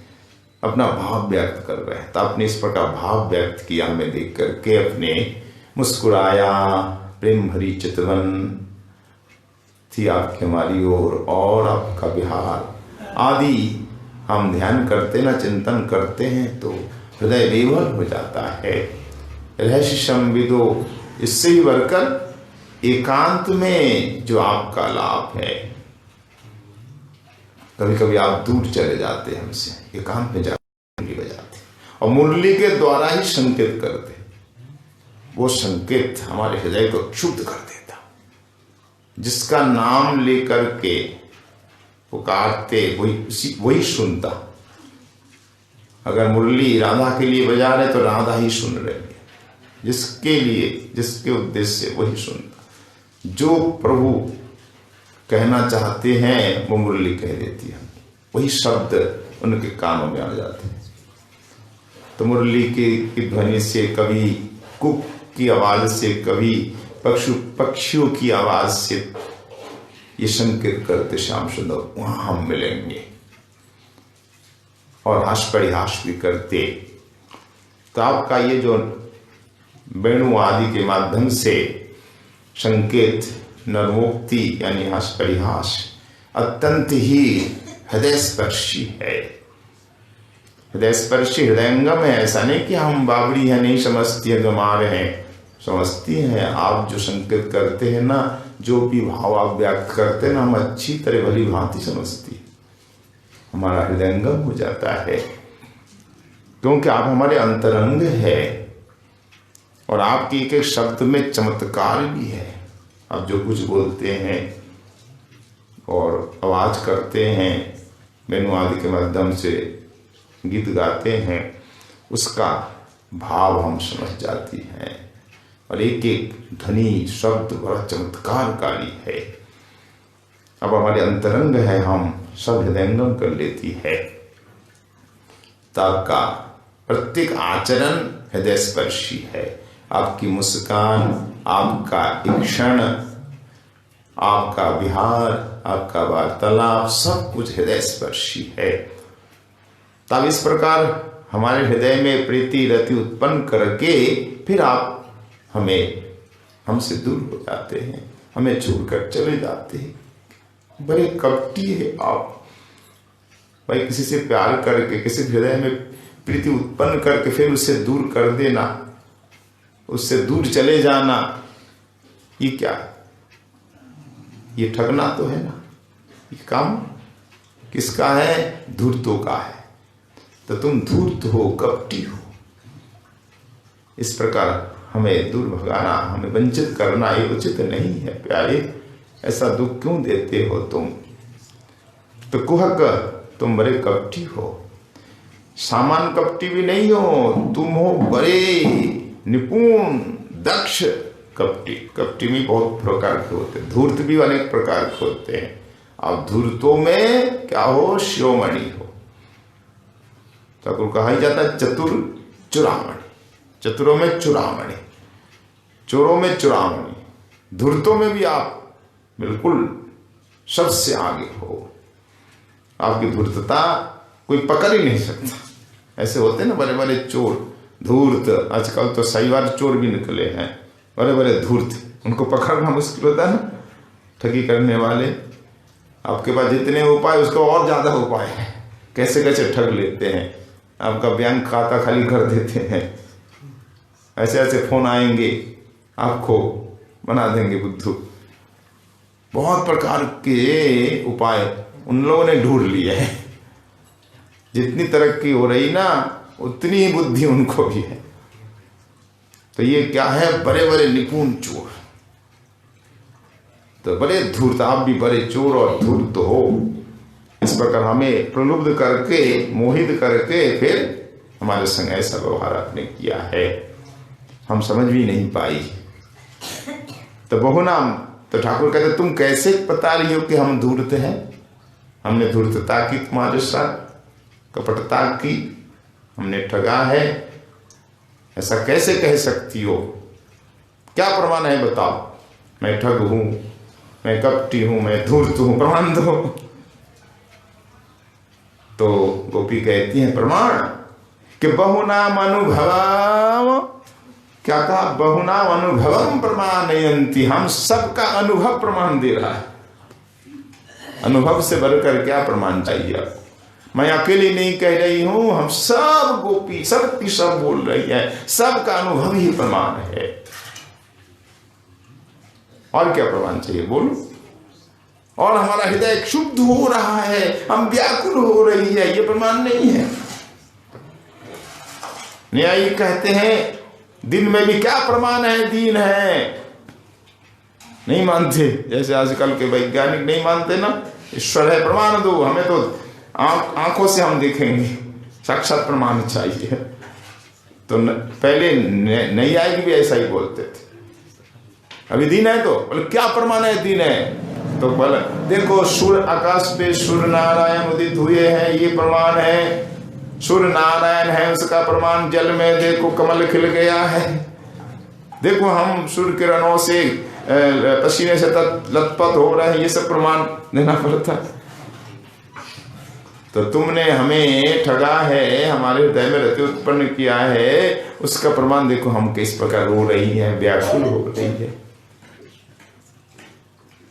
अपना भाव व्यक्त कर रहे हैं। तो आपने इस प्रकार भाव व्यक्त किया, हमें देख करके अपने मुस्कुराया, प्रेम भरी चितवन थी आपकी हमारी ओर, और आपका विहार आदि हम ध्यान करते ना, चिंतन करते हैं तो हृदय विवल हो जाता है। रहस्य संविदो, इससे ही बढ़कर एकांत में जो आपका लाभ है। कभी कभी आप दूर चले जाते हैं हमसे, एकांत में जाकर मुरली बजाते और मुरली के द्वारा ही संकेत करते। वो संकेत हमारे हृदय को क्षुब्ध कर देता। जिसका नाम लेकर के पुकारते वही सुनता। अगर मुरली राधा के लिए बजा रहे तो राधा ही सुन रहे हैं, जिसके लिए, जिसके उद्देश्य से वही सुनता। जो प्रभु कहना चाहते हैं वो मुरली कह देती है, वही शब्द उनके कानों में आ जाते हैं। तो मुरली की ध्वनि से, कभी कुक की आवाज से, कभी पक्षियों की आवाज से ये संकेत करते श्याम सुंदर वहां हम मिलेंगे। और हास परिहास भी करते। तो आपका ये जो वेणु आदि के माध्यम से संकेत, नरमोक्ति यानी हास परिहास अत्यंत ही हृदय स्पर्शी है। हृदय स्पर्शी हृदयंगम है। ऐसा नहीं कि हम बाबड़ी है, नहीं समझती है, गमा रहे हैं, समझती हैं। आप जो संकेत करते हैं ना, जो भी भाव आप व्यक्त करते हैं ना, हम अच्छी तरह भली भांति समझती है। हमारा हृदयंगम हो जाता है, क्योंकि आप हमारे अंतरंग है। और आपके एक एक शब्द में चमत्कार भी है। आप जो कुछ बोलते हैं और आवाज करते हैं, वेणु आदि के माध्यम से गीत गाते हैं, उसका भाव हम समझ जाती हैं। और एक एक ध्वनि शब्द बड़ा चमत्कारकारी है। अब हमारे अंतरंग है, हम सब हृदयंगम कर लेती है। तो आपका प्रत्येक आचरण हृदय स्पर्शी है। आपकी मुस्कान, आपका एक क्षण, आपका विहार, आपका वार्तालाप, सब कुछ हृदय स्पर्शी है। तब इस प्रकार हमारे हृदय में प्रीति रति उत्पन्न करके फिर आप हमसे दूर हो जाते हैं, हमें छोड़कर चले जाते हैं। बड़े कपटी है आप भाई। किसी से प्यार करके, किसी हृदय में प्रीति उत्पन्न करके फिर उससे दूर कर देना, उससे दूर चले जाना, ये क्या? ये ठगना तो है ना। ये काम किसका है? धूर्तों का है। तो तुम धूर्त हो, कपटी हो। इस प्रकार हमें दूर भगाना, हमें वंचित करना ये उचित नहीं है। प्यारे, ऐसा दुख क्यों देते हो तुम? तो कुहक, तुम बड़े कपटी हो। सामान्य कपटी भी नहीं हो, तुम हो बड़े निपुण दक्ष कपटी। कपटी में बहुत प्रकार के होते हैं, धूर्त भी अनेक प्रकार के होते हैं। अब धूर्तों में क्या हो, शिरोमणि हो। ठाकुर कहा ही जाता है चतुर चुरामणि, चतुरों में चुरामणि, चोरों में चुरामणि, धूर्तों में भी आप बिल्कुल सबसे आगे हो। आपकी धूर्तता कोई पकड़ ही नहीं सकता। ऐसे होते हैं ना बड़े बड़े चोर धूर्त, आजकल तो सहीवार चोर भी निकले हैं, बड़े बड़े धूर्त, उनको पकड़ना मुश्किल होता है ना। ठगी करने वाले, आपके पास जितने उपाय उसको और ज्यादा उपाय है, कैसे कैसे ठग लेते हैं। आपका बैंक खाता खाली कर देते हैं, ऐसे ऐसे फोन आएंगे, आपको बना देंगे बुद्धू। बहुत प्रकार के उपाय उन लोगों ने ढूंढ लिए हैं। जितनी तरक्की हो रही ना, उतनी ही बुद्धि उनको भी है। तो ये क्या है, बड़े बड़े निपुण चोर, तो बड़े धूर्त। आप भी बड़े चोर और धूर्त हो। इस प्रकार हमें प्रलुब्ध करके, मोहित करके फिर हमारे संग ऐसा व्यवहार आपने किया है, हम समझ भी नहीं पाई। तो बहुनाम, तो ठाकुर कहते तुम कैसे बता रही हो कि हम धूर्त हैं? हमने धूर्तता की तुम्हारे साथ, कपटता की, हमने ठगा है, ऐसा कैसे कह सकती हो? क्या प्रमाण है बताओ? मैं ठग हूं, मैं कपटी हूं, मैं धूर्त हूं, प्रमाण दो। तो गोपी कहती है प्रमाण कि बहुनाम अनुभव, क्या कहा? बहुनाम अनुभवम प्रमाणयन्ति, हम सबका अनुभव प्रमाण दे रहा है। अनुभव से बढ़कर क्या प्रमाण चाहिए आपको? मैं अकेली नहीं कह रही हूं, हम सब गोपी सब की सब बोल रही है, सबका अनुभव ही प्रमाण है। और क्या प्रमाण चाहिए बोलो? और हमारा हृदय क्षुब्ध हो रहा है, हम व्याकुल हो रही है, ये प्रमाण नहीं है। न्यायी कहते हैं दिन में भी क्या प्रमाण है, दीन है, नहीं मानते। जैसे आजकल के वैज्ञानिक नहीं मानते ना, ईश्वर है प्रमाण दो, हमें तो आंखों से हम देखेंगे, साक्षात प्रमाण चाहिए। तो पहले नहीं आएगी भी ऐसा ही बोलते थे। अभी दिन है तो बोले क्या प्रमाण है, दिन है तो बोले देखो सूर्य आकाश पे सूर्य नारायण उदित हुए हैं, ये प्रमाण है। सूर्य नारायण है उसका प्रमाण, जल में देखो कमल खिल गया है, देखो हम सूर्य किरणों से पसीने से लथपथ हो रहे हैं, ये सब प्रमाण देना पड़ता। तो तुमने हमें ठगा है, हमारे हृदय में रति उत्पन्न किया है, उसका प्रमाण देखो हम किस प्रकार रो रही है, व्याकुल हो रही है।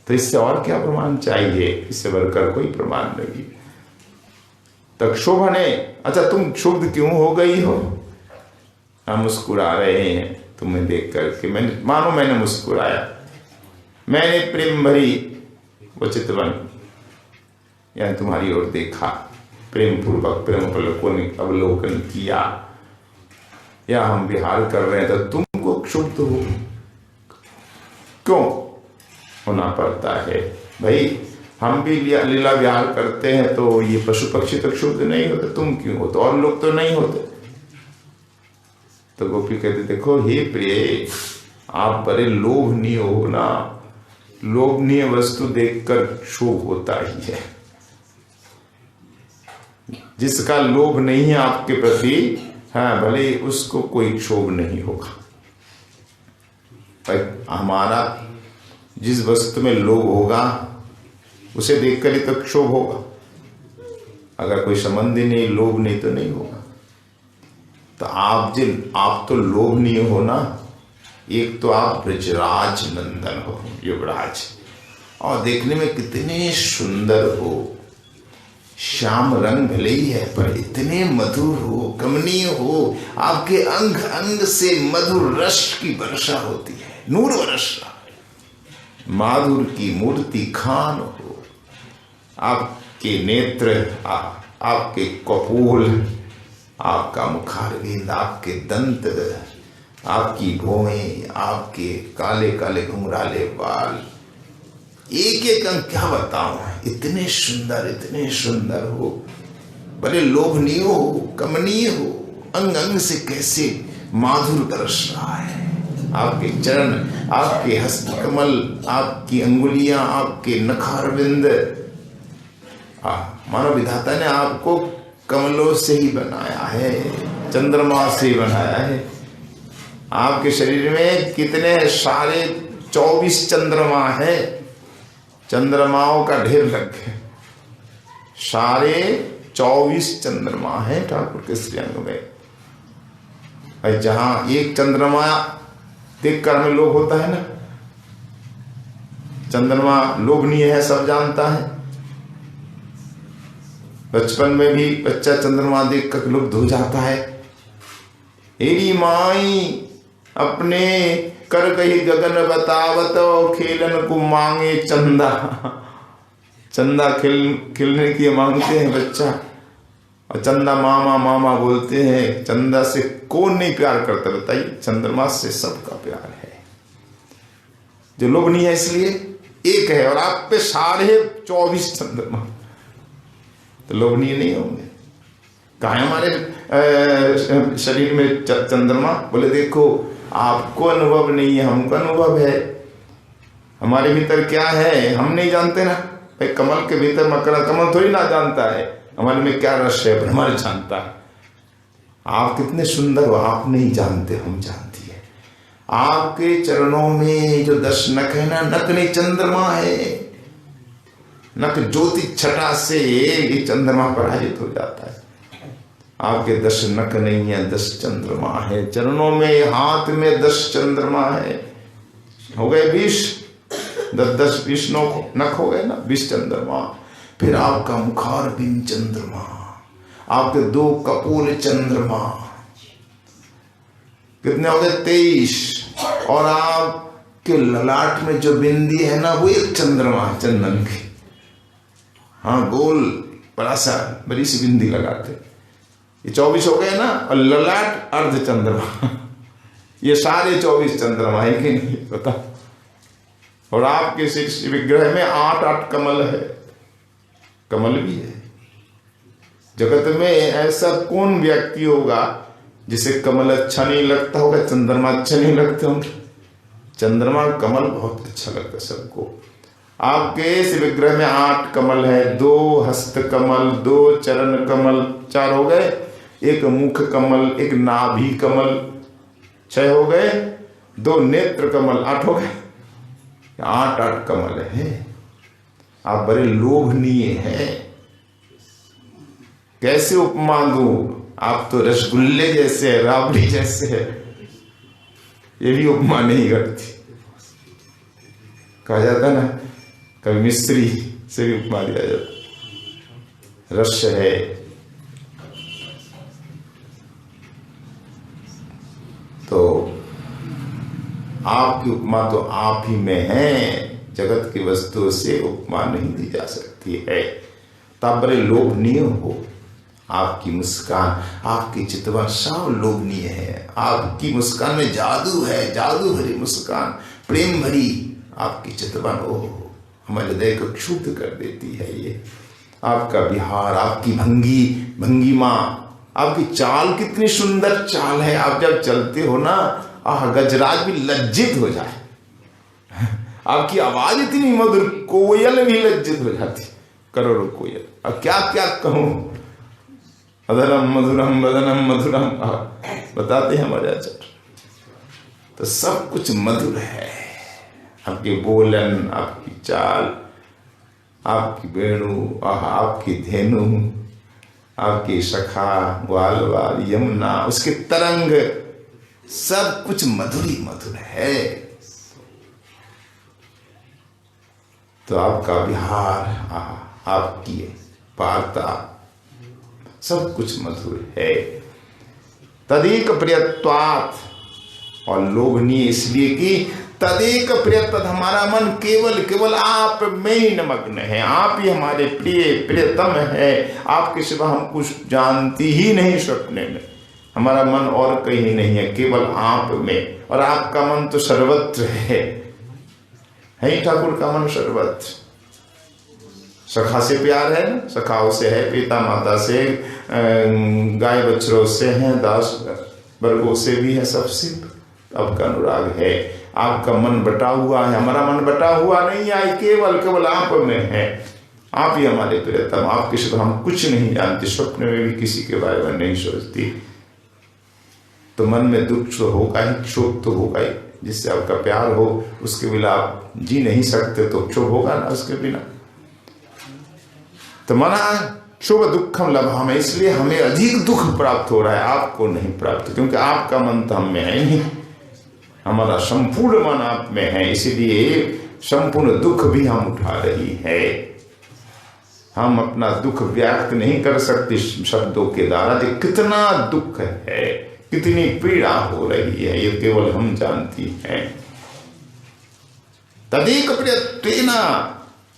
तो इससे और क्या प्रमाण चाहिए? इससे बढ़कर कोई प्रमाण नहीं। तक क्षोभने, अच्छा तुम क्षुब्ध क्यों हो गई हो? हम मुस्कुरा रहे हैं तुम्हें देख करके, मैंने मानो मैंने मुस्कुराया, मैंने प्रेम भरी वो चितवन या तुम्हारी ओर देखा, प्रेम पूर्वक प्रेम अवलोकन किया, या हम विहार कर रहे हैं तो तुमको क्षुब्ध हो क्यों होना पड़ता है? भाई हम भी लीला विहार करते हैं तो ये पशु पक्षी तो क्षुब्ध नहीं होते, तुम क्यों होते? और लोग तो नहीं होते। तो गोपी कहते देखो हे प्रिय, आप बड़े लोभनीय हो ना, लोभनीय वस्तु देखकर क्षोभ होता ही है। जिसका लोभ नहीं है आपके प्रति, हाँ भले उसको कोई क्षोभ नहीं होगा। पर हमारा जिस वस्तु में लोभ होगा उसे देखकर ही तो क्षोभ होगा। अगर कोई संबंध ही नहीं, लोभ नहीं तो नहीं होगा। तो आप तो लोभनीय हो ना। एक तो आप ब्रजराज नंदन हो, युवराज, और देखने में कितने सुंदर हो। श्याम रंग भले ही है पर इतने मधुर हो, कमनीय हो। आपके अंग अंग से मधुर रस की वर्षा होती है, नूर वर्षा, माधुर की मूर्ति खान हो। आपके नेत्र, आपके कपोल, आपका मुखारविंद, आपके दंत, आपकी भौहें, आपके काले काले घुंघराले बाल, एक एक अंग क्या बताऊं, इतने सुंदर हो। बड़े लोभनीय हो, कमनीय हो, अंग अंग से कैसे माधुर बरस रहा है। आपके चरण, आपके हस्त कमल, आपकी अंगुलियां, आपके नखारविंद, मानो विधाता ने आपको कमलों से ही बनाया है, चंद्रमा से ही बनाया है। आपके शरीर में कितने सारे 24 चंद्रमा है, चंद्रमाओं का ढेर लग गया। सारे 24 चंद्रमा है ठाकुर के श्रीअंग में। जहां एक चंद्रमा देखकर हमें लोभ होता है ना, चंद्रमा लोभनीय है, सब जानता है। बचपन में भी बच्चा चंद्रमा देखकर लुब्ध हो जाता है। एरी माई अपने कर कही गगन बतावत, खेलन को मांगे चंदा। चंदा खिलने की मांगते हैं बच्चा, और चंदा मामा मामा बोलते हैं। चंदा से कौन नहीं प्यार करता बताइए? चंद्रमा से सबका प्यार है। जो लोभनीय है इसलिए एक है, और आप पे 24.5 चंद्रमा, तो लोभनीय नहीं होंगे। कहाँ है हमारे शरीर में चंद्रमा? बोले देखो आपको अनुभव नहीं है, हमको अनुभव है। हमारे भीतर क्या है हम नहीं जानते ना भाई। कमल के भीतर मकर, कमल थोड़ी ना जानता है हमारे में क्या रस है, ब्रह्मांड जानता है। आप कितने सुंदर हो आप नहीं जानते, हम जानती है। आपके चरणों में जो 10 नख है ना, नख नहीं चंद्रमा है। नख ज्योति छटा से ये चंद्रमा पराजित हो जाता है। आपके 10 नख नहीं है, 10 चंद्रमा है चरणों में, हाथ में 10 चंद्रमा है। हो गए 20, 10-20 नख हो गए ना, 20 चंद्रमा। फिर आपका मुखारबिंद चंद्रमा, आपके 2 कपोल चंद्रमा, कितने हो गए? 23। और आपके ललाट में जो बिंदी है ना, वो 1 चंद्रमा चंदन की। हाँ, गोल बड़ा सा बड़ी सी बिंदी लगाते, ये 24 हो गए ना। और ललाट अर्ध चंद्रमा, ये सारे 24 चंद्रमा है कि नहीं पता। और आपके शीर्ष विग्रह में 8 कमल है, कमल भी है। जगत में ऐसा कौन व्यक्ति होगा जिसे कमल अच्छा नहीं लगता होगा, चंद्रमा अच्छा नहीं लगते होंगे? चंद्रमा कमल बहुत अच्छा लगता है सबको। आपके इस विग्रह में 8 कमल है, 2 हस्त कमल, 2 चरण कमल, 4 हो गए। 1 मुख कमल, 1 नाभि कमल, 6 हो गए। 2 नेत्र कमल, 8 हो गए। 8 कमल है। आप बड़े लोभनीय हैं। कैसे उपमा दूं? आप तो रसगुल्ले जैसे है, राबड़ी जैसे है, ये भी उपमा नहीं करती। कहा जाता ना, कभी मिस्त्री से भी उपमा दिया जाता। रस है। तो आपकी उपमा तो आप ही में है, जगत की वस्तुओं से उपमा नहीं दी जा सकती है। तो आप बड़े लोभनीय हो। आपकी मुस्कान, आपकी चितवन सब लोभनीय है। आपकी मुस्कान में जादू है, जादू भरी मुस्कान, प्रेम भरी आपकी चितवन हो, हमारे हृदय को क्षुब्ध कर देती है। ये आपका विहार, आपकी भंगिमा, आपकी चाल कितनी सुंदर चाल है। आप जब चलते हो ना, गजराज भी लज्जित हो जाए। आपकी आवाज इतनी मधुर, कोयल भी लज्जित हो जाती, करोड़ों कोयल। अब क्या क्या कहूं, अधरम मधुरम वदनम मधुरम बताते हैं हमारे आचार्य। तो सब कुछ मधुर है। आपके बोलन, आपकी चाल, आपकी वेणु, आपकी धेनु, आपकी सखा, ग्वालवाल, यमुना, उसके तरंग, सब कुछ मधुर ही मधुर है। तो आपका विहार, आपकी वार्ता, सब कुछ मधुर है। तदेक प्रियत्वात्, और लोभनीय इसलिए कि तदेक प्रियत्व, हमारा मन केवल आप में ही निमग्न है। आप ही हमारे प्रियतम है। आपके सिवा हम कुछ जानती ही नहीं। सपने में हमारा मन और कहीं नहीं है, केवल आप में। और आपका मन तो सर्वत्र है ही। ठाकुर का मन सर्वत्र, सखा से प्यार है ना, सखाओं से है, पिता माता से, गाय बछड़ों से है, दास वर्गों से भी है, सबसे आपका अनुराग है। आपका मन बटा हुआ है, हमारा मन बटा हुआ नहीं है, केवल आप में है। आप ही हमारे प्रियतम, आपके सिवा हम कुछ नहीं जानते, स्वप्न में भी किसी के बारे में नहीं सोचती। तो मन में दुख तो होगा ही, क्षोभ तो होगा ही। जिससे आपका प्यार हो उसके बिना आप जी नहीं सकते, तो क्षोभ होगा ना उसके बिना। तो मना क्षोभ दुखम लभाम, इसलिए हमें अधिक दुख प्राप्त हो रहा है, आपको नहीं प्राप्त, क्योंकि आपका मन तो हम में है नहीं, हमारा संपूर्ण मन आप में है, इसीलिए संपूर्ण दुख भी हम उठा रही है। हम अपना दुख व्यक्त नहीं कर सकते शब्दों के द्वारा, कितना दुख है, कितनी पीड़ा हो रही है, ये केवल हम जानती हैं। तदेक प्रियत्वेना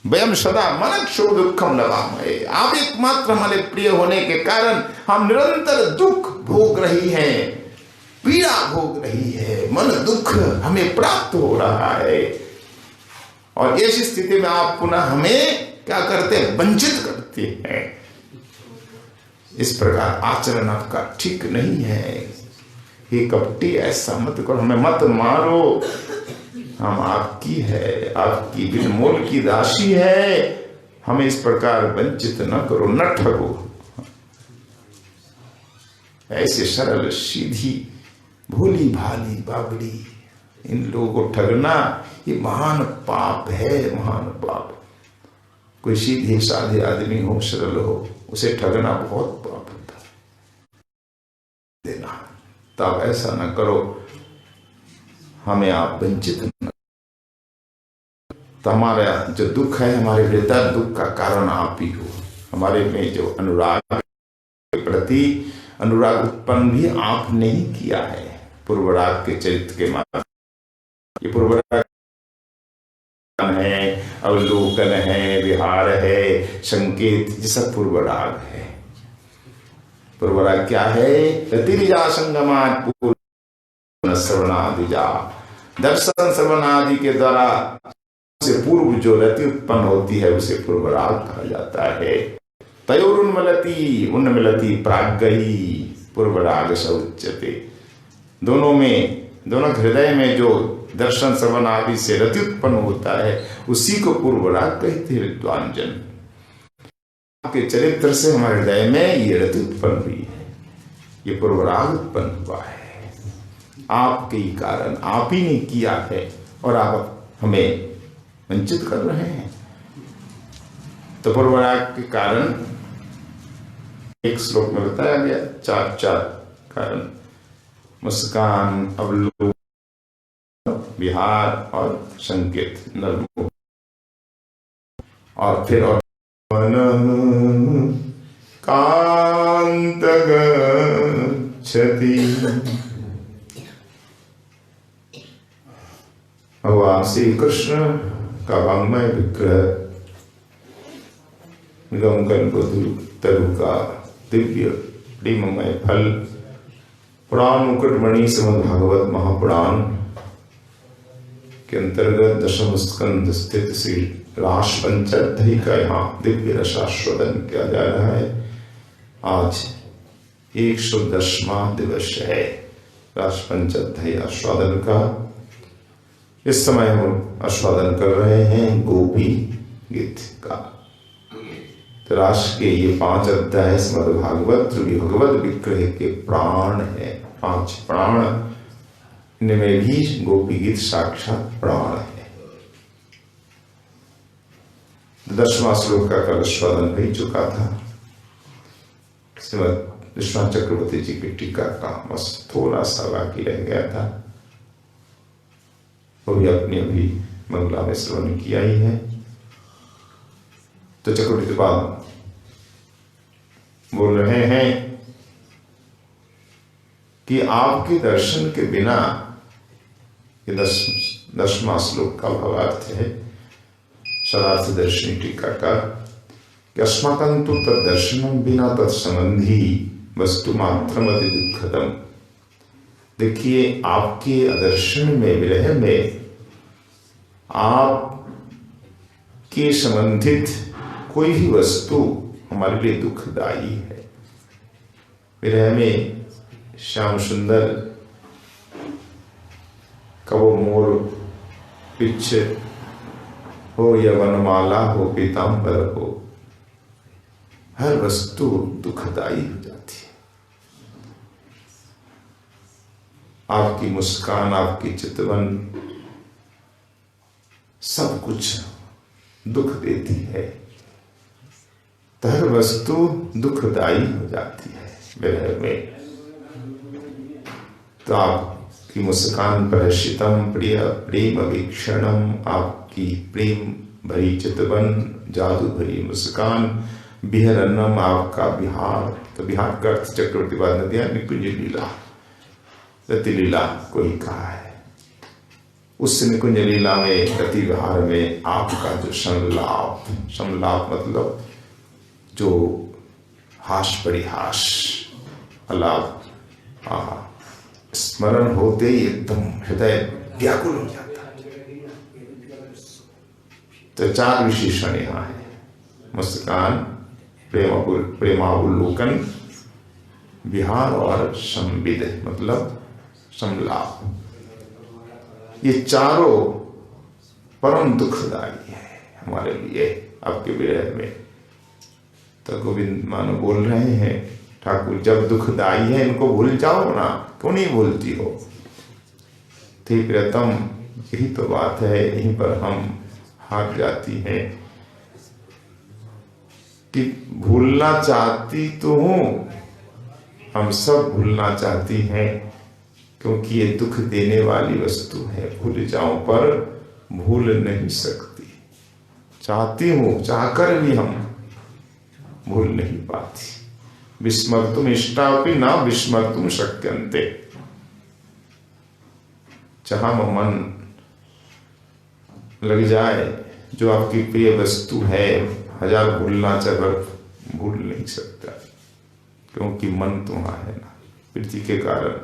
वयम सदा मनक्षो दुखम लभामहे। आप एकमात्र हमारे प्रिय होने के कारण हम निरंतर दुख भोग रही हैं, पीड़ा भोग रही है, मन दुख हमें प्राप्त हो रहा है। और ऐसी स्थिति में आप पुनः हमें क्या करते हैं, वंचित करते हैं। इस प्रकार आचरण आपका ठीक नहीं है। ये कपटी, ऐसा मत करो, हमें मत मारो, हम आपकी है, आपकी बिन मोल की दासी है, हमें इस प्रकार वंचित न करो, न ठगो। ऐसे सरल सीधी भोली भाली बाबड़ी इन लोगों को ठगना ये महान पाप है, महान पाप। कोई सीधे साधे आदमी हो, सरल हो, उसे ठगना बहुत पाप होता है। देना तब ऐसा न करो, हमें आप वंचित न। तो हमारा जो दुख है, हमारे हृदय दुख का कारण आप ही हो। हमारे में जो अनुराग के प्रति अनुराग उत्पन्न भी आपने ही किया है, पूर्वराग के चरित्र के माध्यम। ये पूर्वराग है, अवलोकन है, विहार है, संकेत, ये सब पूर्वराग है। पूर्वराग क्या है, रतिरिजा संगमात पूर्व श्रवणादिजा, दर्शन श्रवणादि के द्वारा से पूर्व जो रति उत्पन्न होती है उसे पूर्वराग कहा जाता है। तयोरुन्मलति उन्मलति प्राग्गही पूर्वराग स उच्यते। दोनों में, दोनों हृदय में जो दर्शन श्रवण आदि से रति उत्पन्न होता है उसी को पूर्वराग कहते हैं विद्वान जन। आपके चरित्र से हमारे हृदय में ये रति उत्पन्न हुई है, ये पूर्वराग उत्पन्न हुआ है, आपके ही कारण, आप ही ने किया है और आप हमें वंचित कर रहे हैं। तो पूर्वराग के कारण एक श्लोक में बताया गया चार कारण, मुस्कान, अवलोकन, विहार और संकेत, नर्म। और फिर और कांत गच्छति, भगवान श्री कृष्ण का वाङ्मय विग्रह निगम तरु का दिव्य प्रेममय फल, पुराण मुकुटमणि श्रीमद् भागवत महापुराण के अंतर्गत दशम स्कंद स्थित श्री रास पंचाध्यायी का यहाँ दिव्य रसास्वादन किया जा रहा है। आज 110वां दिवस है रास पंचाध्यायी आस्वादन का। इस समय हम आस्वादन कर रहे हैं गोपी गीत का। तो रास के ये 5 अध्याय श्रीमद् भागवत भगवत विग्रह के प्राण है, 5 प्राण, इनमें भी गोपी गीत साक्षात प्राण है। 10वां श्लोक का कल आस्वादन हो चुका था। श्रीमद् विश्वनाथ चक्रवर्ती जी की टीका का बस थोड़ा सा बाकी रह गया था, वो भी अपनी अभी मंगला में श्रवण किया ही है। तो चक्रवर्ती बाबा बोल रहे हैं कि आपके दर्शन के बिना, ये 10वां श्लोक का भावार्थ है शरार्थ दर्शनी टीका का, कि अस्माकं तु तद्दर्शनम बिना तत्संबंधी वस्तु मात्रम अति दुखदम। देखिए, आपके दर्शन में, विरह में आप के संबंधित कोई भी वस्तु हमारे लिए दुखदाई है। विरह में श्याम सुंदर कबो मोर पिछ हो या वनमाला हो, पीतांबर हो, हर वस्तु दुखदाई हो जाती है। आपकी मुस्कान, आपकी चितवन सब कुछ दुख देती है, तो हर वस्तु दुखदाई हो जाती है विरह में। तो आपकी मुस्कान पर शीतम प्रिय प्रेम वीक्षणम, आपकी प्रेम भरी चितवन, जादू भरी मुस्कान, बिहरनम आपका बिहार। तो बिहार का अर्थ चक्रवर्ती बाद ने दिया निकुंज लीला, रति लीला को ही कहा है। उस निकुंज लीला में, रति विहार में आपका जो संलाप, संलाप मतलब जो हास परिहास, अलाप, स्मरण होते ही एकदम हृदय व्याकुल हो जाता है। तो 4 विशेषण यहाँ है, मुस्कान, प्रेमावलोकन, विहार और संविद मतलब संलाप। ये चारों परम दुखदायी है हमारे लिए आपके विरह में। तो गोविंद मानो बोल रहे हैं, ठाकुर जब दुखदायी है इनको भूल जाओ ना, क्यों नहीं भूलती हो? थे प्रियतम, यही तो बात है, यहीं पर हम हार जाती हैं कि भूलना चाहती तो हूं, हम सब भूलना चाहती हैं, क्योंकि ये दुख देने वाली वस्तु है, भूल जाऊं पर भूल नहीं सकती। चाहती हूं, चाहकर भी हम भूल नहीं पाती। विस्मर्तुम इष्टापि ना विस्मर्तुम शक्यन्ते। जहां मन लग जाए, जो आपकी प्रिय वस्तु है, 1000 भूलना चाहे पर भूल नहीं सकता, क्योंकि मन तो वहां है ना, प्रीति के कारण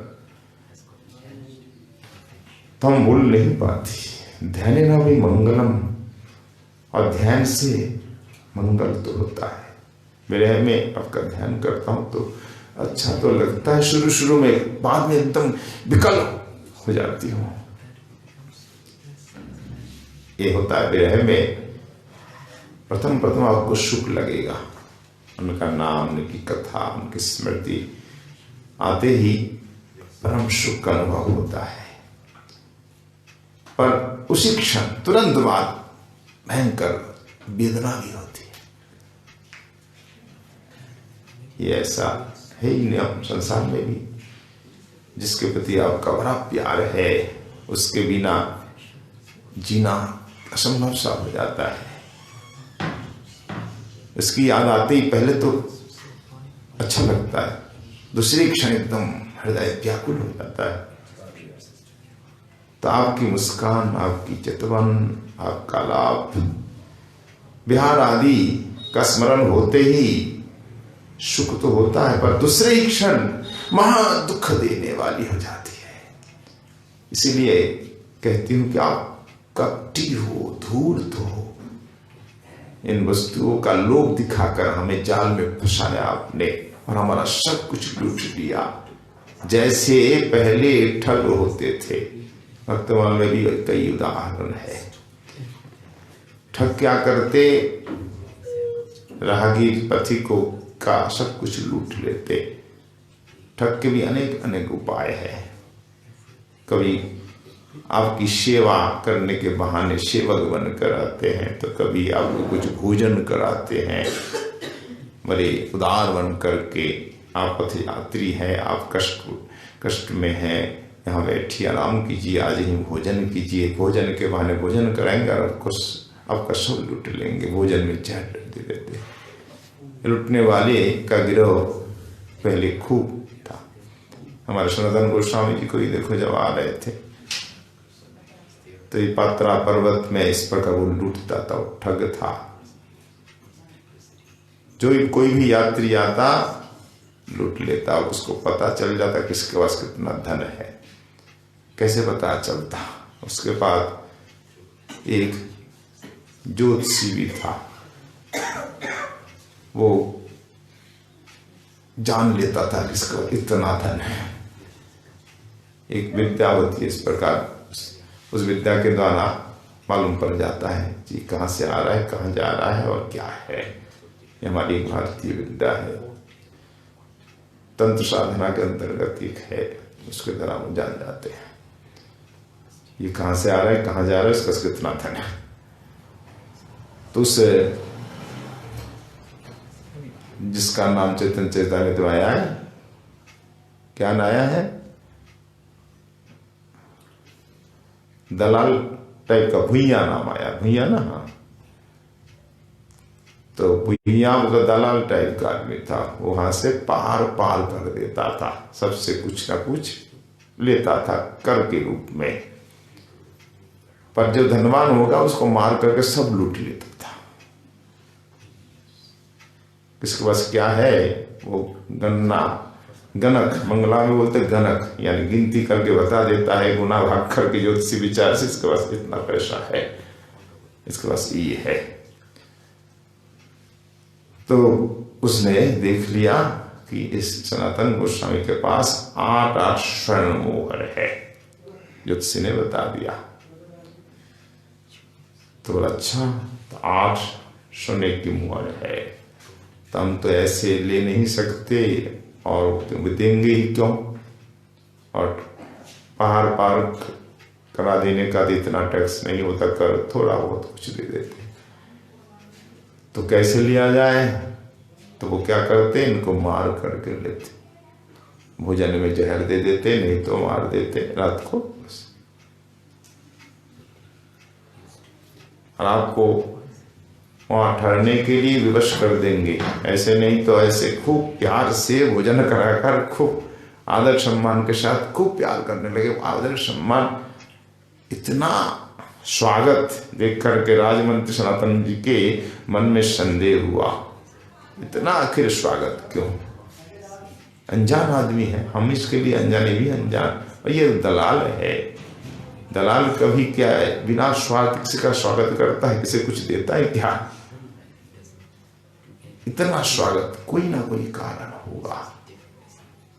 तो हम भूल नहीं पाती। ध्यान ना भी मंगलम, और ध्यान से मंगल तो होता है। विरह में आपका ध्यान करता हूं तो अच्छा तो लगता है शुरू शुरू में, बाद में एकदम विकल हो जाती हूं। ये होता है विरह में। प्रथम आपको सुख लगेगा, उनका नाम, उनकी कथा, उनकी स्मृति आते ही परम सुख का अनुभव होता है, पर उसी क्षण तुरंत बाद भयंकर वेदना भी होती है। ये ऐसा है ही नियम संसार में भी। जिसके प्रति आपका बड़ा प्यार है, उसके बिना जीना असंभव सा हो जाता है। इसकी याद आते ही पहले तो अच्छा लगता है, दूसरी क्षण एकदम हृदय व्याकुल हो जाता है। तो आपकी मुस्कान, आपकी चितवन, आपका लाप, विहार आदि का स्मरण होते ही सुख तो होता है, पर दूसरे ही क्षण महा दुख देने वाली हो जाती है। इसीलिए कहती हूं कि आपका टी हो, धूर्त हो, इन वस्तुओं का लोभ दिखाकर हमें जाल में फंसाया आपने, और हमारा सब कुछ लूट लिया। जैसे पहले ठग होते थे, वर्तमान में भी कई उदाहरण है। ठग क्या करते, राहगीर पथिकों का सब कुछ लूट लेते। ठग के भी अनेक उपाय है। कभी आपकी सेवा करने के बहाने सेवक बनकर आते हैं, तो कभी आपको कुछ भोजन कराते हैं, बड़े उदार बन करके। आप पथ यात्री हैं, आप कष्ट में हैं, यहाँ बैठिए, आराम कीजिए, आज ही भोजन कीजिए। भोजन के बहाने भोजन कराएंगे और आपका सब लूट लेंगे, भोजन में चैट दे देते। लूटने वाले का गिरोह पहले खूब था। हमारे सनातन गोस्वामी जी को ही देखो, जब आ रहे थे तो ये पात्रा पर्वत में इस प्रकार वो लूटता था, वो ठग था। जो कोई भी यात्री आता लूट लेता, उसको पता चल जाता किसके पास कितना धन है। कैसे पता चलता? उसके बाद एक ज्योतिषी भी था, वो जान लेता था कि इसका इतना धन है। एक विद्या होती है इस प्रकार, उस विद्या के द्वारा मालूम पड़ जाता है कि कहाँ से आ रहा है, कहाँ जा रहा है और क्या है। ये हमारी एक भारतीय विद्या है, तंत्र साधना के अंतर्गत एक है, उसके द्वारा वो जान जाते हैं ये कहाँ से आ रहा है, कहाँ जा रहा है, इसका कितना धन है। तो उस जिसका नाम चैतन्य चैतन्य तो आया है, क्या आया है, दलाल टाइप का भुइया नाम आया, भुइया ना, हाँ। तो भुइया मतलब दलाल टाइप का आदमी था, वहां से पार पार कर देता था, सबसे कुछ ना कुछ लेता था कर के रूप में। पर जो धनवान होगा उसको मार करके सब लूट लेता था। किसके पास क्या है, वो गन्ना गणक, मंगला में बोलते गणक, यानी गिनती करके बता देता है, गुना भाग करके ज्योतिषी विचार से इसके पास इतना पैसा है, इसके पास ये है। तो उसने देख लिया कि इस सनातन गोस्वामी के पास 8 स्वर्ण मोहर है, ज्योतिषी ने बता दिया। तो बोला अच्छा, तो 8 सोने की मोहर है, तो हम तो ऐसे ले नहीं सकते और तुम देंगे ही क्यों, और पार पार करा देने का तो इतना टैक्स नहीं होता, कर थोड़ा बहुत कुछ दे देते। तो कैसे लिया जाए, तो वो क्या करते, इनको मार करके लेते, भोजन में जहर दे देते, नहीं तो मार देते रात को। और आपको वहां ठहरने के लिए विवश कर देंगे, ऐसे नहीं तो ऐसे खूब प्यार से भोजन कराकर खूब आदर सम्मान के साथ खूब प्यार करने लगे। आदर सम्मान, इतना स्वागत देख करके राजमंत्री सनातन जी के मन में संदेह हुआ, इतना आखिर स्वागत क्यों, अनजान आदमी है, हम इसके लिए अनजाने भी अनजान, और ये दलाल है। दलाल कभी क्या है, बिना स्वार्थ किसी का स्वागत करता है, किसी कुछ देता है क्या, इतना स्वागत कोई ना कोई कारण होगा,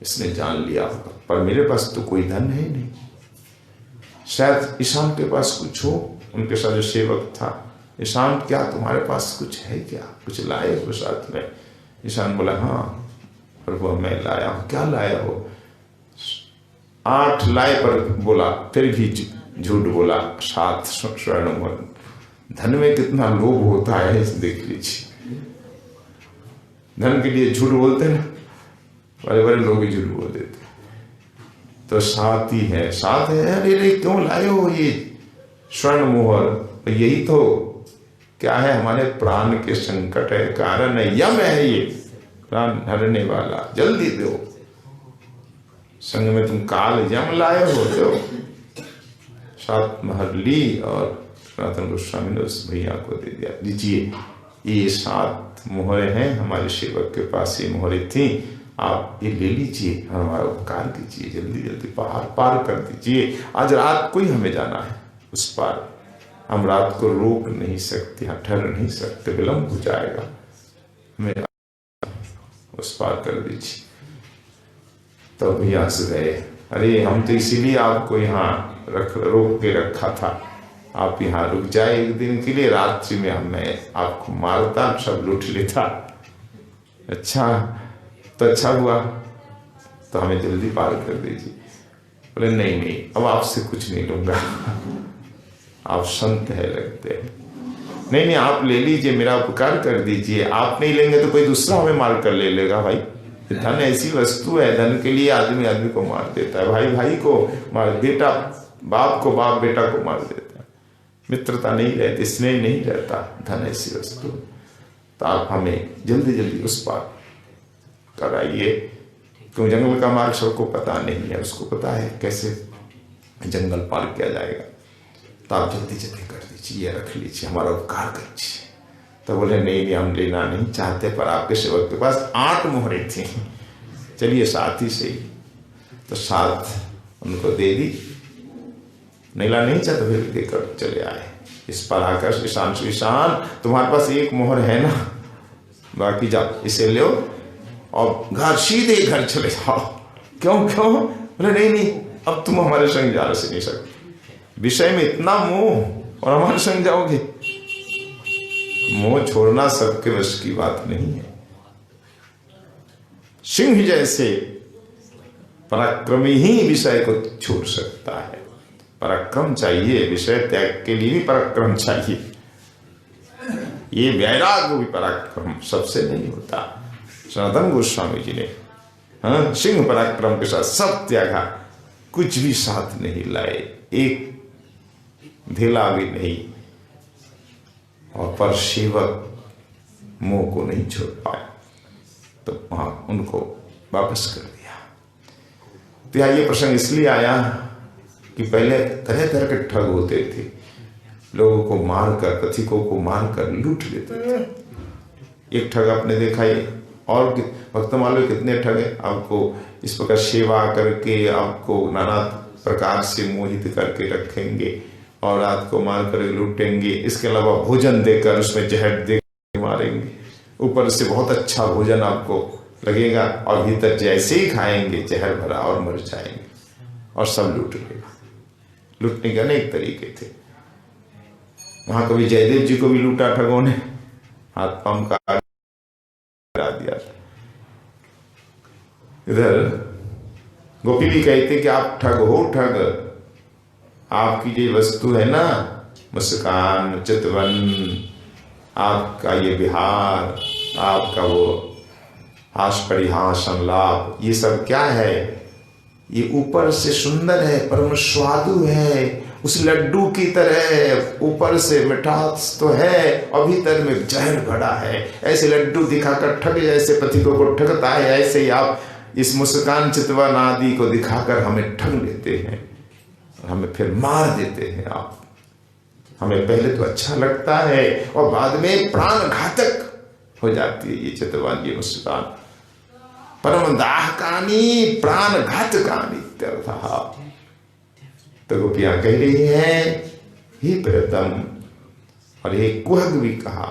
इसने जान लिया होगा। पर मेरे पास तो कोई धन है नहीं, शायद ईशान के पास कुछ हो, उनके साथ जो सेवक था, ईशान क्या तुम्हारे पास कुछ है क्या, कुछ लाए हो साथ में। ईशान बोला हाँ प्रभु मैं लाया हूं। क्या लाया हो, 8 लाए, पर बोला फिर भी झूठ बोला, 7 स्वर्ण मोहर। धन में कितना लोभ होता है देख लीजिए, धन के लिए झूठ बोलते ना, बड़े बड़े लोग ही झूठ बोल देते। तो 7 ही है, 7 है, अरे क्यों लाए हो ये स्वर्ण मोहर, यही तो क्या है, हमारे प्राण के संकट है, कारण है, यम है ये प्राण हरने वाला, जल्दी दो। संग में तुम काल यम लाए हो, तो 7 मोहर ली और सनातन गोस्वामी ने उस भैया को दे दिया, लीजिए ये 7 मोहरें हैं, हमारे सेवक के पास ये मोहरें थी, आप ये ले लीजिए, हमारा उपकार कीजिए, जल्दी जल्दी पार पार कर दीजिए। आज रात को ही हमें जाना है उस पार, हम रात को रोक नहीं सकते, ठहर नहीं सकते, विलम्ब हो जाएगा, हमें उस पार कर दीजिए। तो भैया से गए, अरे हम तो इसीलिए आपको यहाँ रोक के रखा था, आप यहाँ रुक जाए एक दिन के लिए, रात्रि में मैं आपको मारता, सब लूट लेता। अच्छा, तो अच्छा हुआ, तो हमें जल्दी पार कर दीजिए। बोले नहीं नहीं, अब आपसे कुछ नहीं लूंगा, आप संत है लगते हैं, नहीं नहीं आप ले लीजिए, मेरा उपकार कर दीजिए, आप नहीं लेंगे तो कोई दूसरा हमें मार कर ले लेगा। भाई धन ऐसी वस्तु है, धन के लिए आदमी आदमी को मार देता है, भाई भाई को मार, बेटा बाप को, बाप बेटा को मार देता है, मित्रता नहीं रहती, स्नेह नहीं रहता, धन ऐसी वस्तु। तो आप हमें जल्दी जल्दी उस पार कराइए, क्यों जंगल का मार्ग सबको पता नहीं है, उसको पता है कैसे जंगल पार किया जाएगा, तो आप जल्दी जल्दी कर दीजिए, रख लीजिए, हमारा उपकार कीजिए। तो बोले नहीं हम लेना नहीं चाहते, पर आपके सेवक के पास 8 मोहरें थी, चलिए 7 ही सही। तो 7 उनको दे दी, नीला नहीं चाहते, फिर देकर चले आए। इस पर आकर ईशान से, ईशान तुम्हारे पास 1 मोहर है ना, बाकी जाओ इसे लो और घर सीधे घर चले जाओ। क्यों क्यों? बोले नहीं नहीं, अब तुम हमारे संग जा से नहीं सकते, विषय में इतना मोह और हमारे संग जाओगे। मोह छोड़ना सबके वश की बात नहीं है। सिंह जैसे पराक्रमी ही विषय को छोड़ सकता है। पराक्रम चाहिए, विषय त्याग के लिए भी पराक्रम चाहिए। ये वैराग्य भी पराक्रम सबसे नहीं होता। सनातन गोस्वामी जी ने सिंह पराक्रम के साथ सब त्यागा, कुछ भी साथ नहीं लाए, एक ढेला भी नहीं, और पर सेवक मोह को नहीं छोड़ पाए तो वहां उनको वापस कर दिया। तो यहाँ ये प्रसंग इसलिए आया कि पहले तरह तरह के ठग होते थे, लोगों को मारकर, कथिकों को मारकर लूट लेते थे। एक ठग आपने देखा है, और भक्त मालूम कितने ठग है, आपको इस प्रकार सेवा करके आपको नाना प्रकार से मोहित करके रखेंगे और रात को मार कर लूटेंगे। इसके अलावा भोजन देकर उसमें जहर देकर मारेंगे। ऊपर से बहुत अच्छा भोजन आपको लगेगा और भीतर जैसे ही खाएंगे जहर भरा और मर जाएंगे और सब लूट लेगा। लूटने के अनेक तरीके थे। वहां कभी जयदेव जी को भी लूटा ठगों ने, हाथ पांव का दिया। इधर गोपी भी कहते कि आप ठग हो ठग, आपकी जो वस्तु है ना, मुस्कान, चितवन, आपका ये विहार, आपका वो हास परिहास संलाप, ये सब क्या है? ये ऊपर से सुंदर है, परम स्वादु है, उस लड्डू की तरह ऊपर से मिठास तो है और भीतर में जहर भरा है। ऐसे लड्डू दिखाकर ठग जैसे पथिकों को ठगता है, ऐसे ही आप इस मुस्कान, चितवन आदि को दिखाकर हमें ठग लेते हैं, हमें फिर मार देते हैं आप। हमें पहले तो अच्छा लगता है और बाद में प्राण घातक हो जाती है ये चितवन, ये मुस्कान। परम दाहकानी प्राण घातकानी इत्यर्थः। तो गोपियां कह रही है, हे प्रियतम, और ये कुहक भी कहा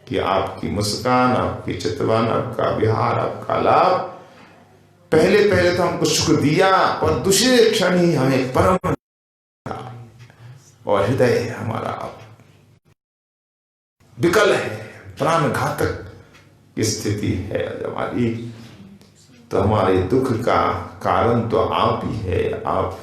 कि आपकी मुस्कान, आपकी चितवन, आपका विहार, आपका लाभ पहले पहले तो हमको सुख दिया और दूसरे क्षण ही हमें परम, और हृदय हमारा विकल है, प्राण घातक की स्थिति है हमारी। तो हमारे दुख का कारण तो आप ही है। आप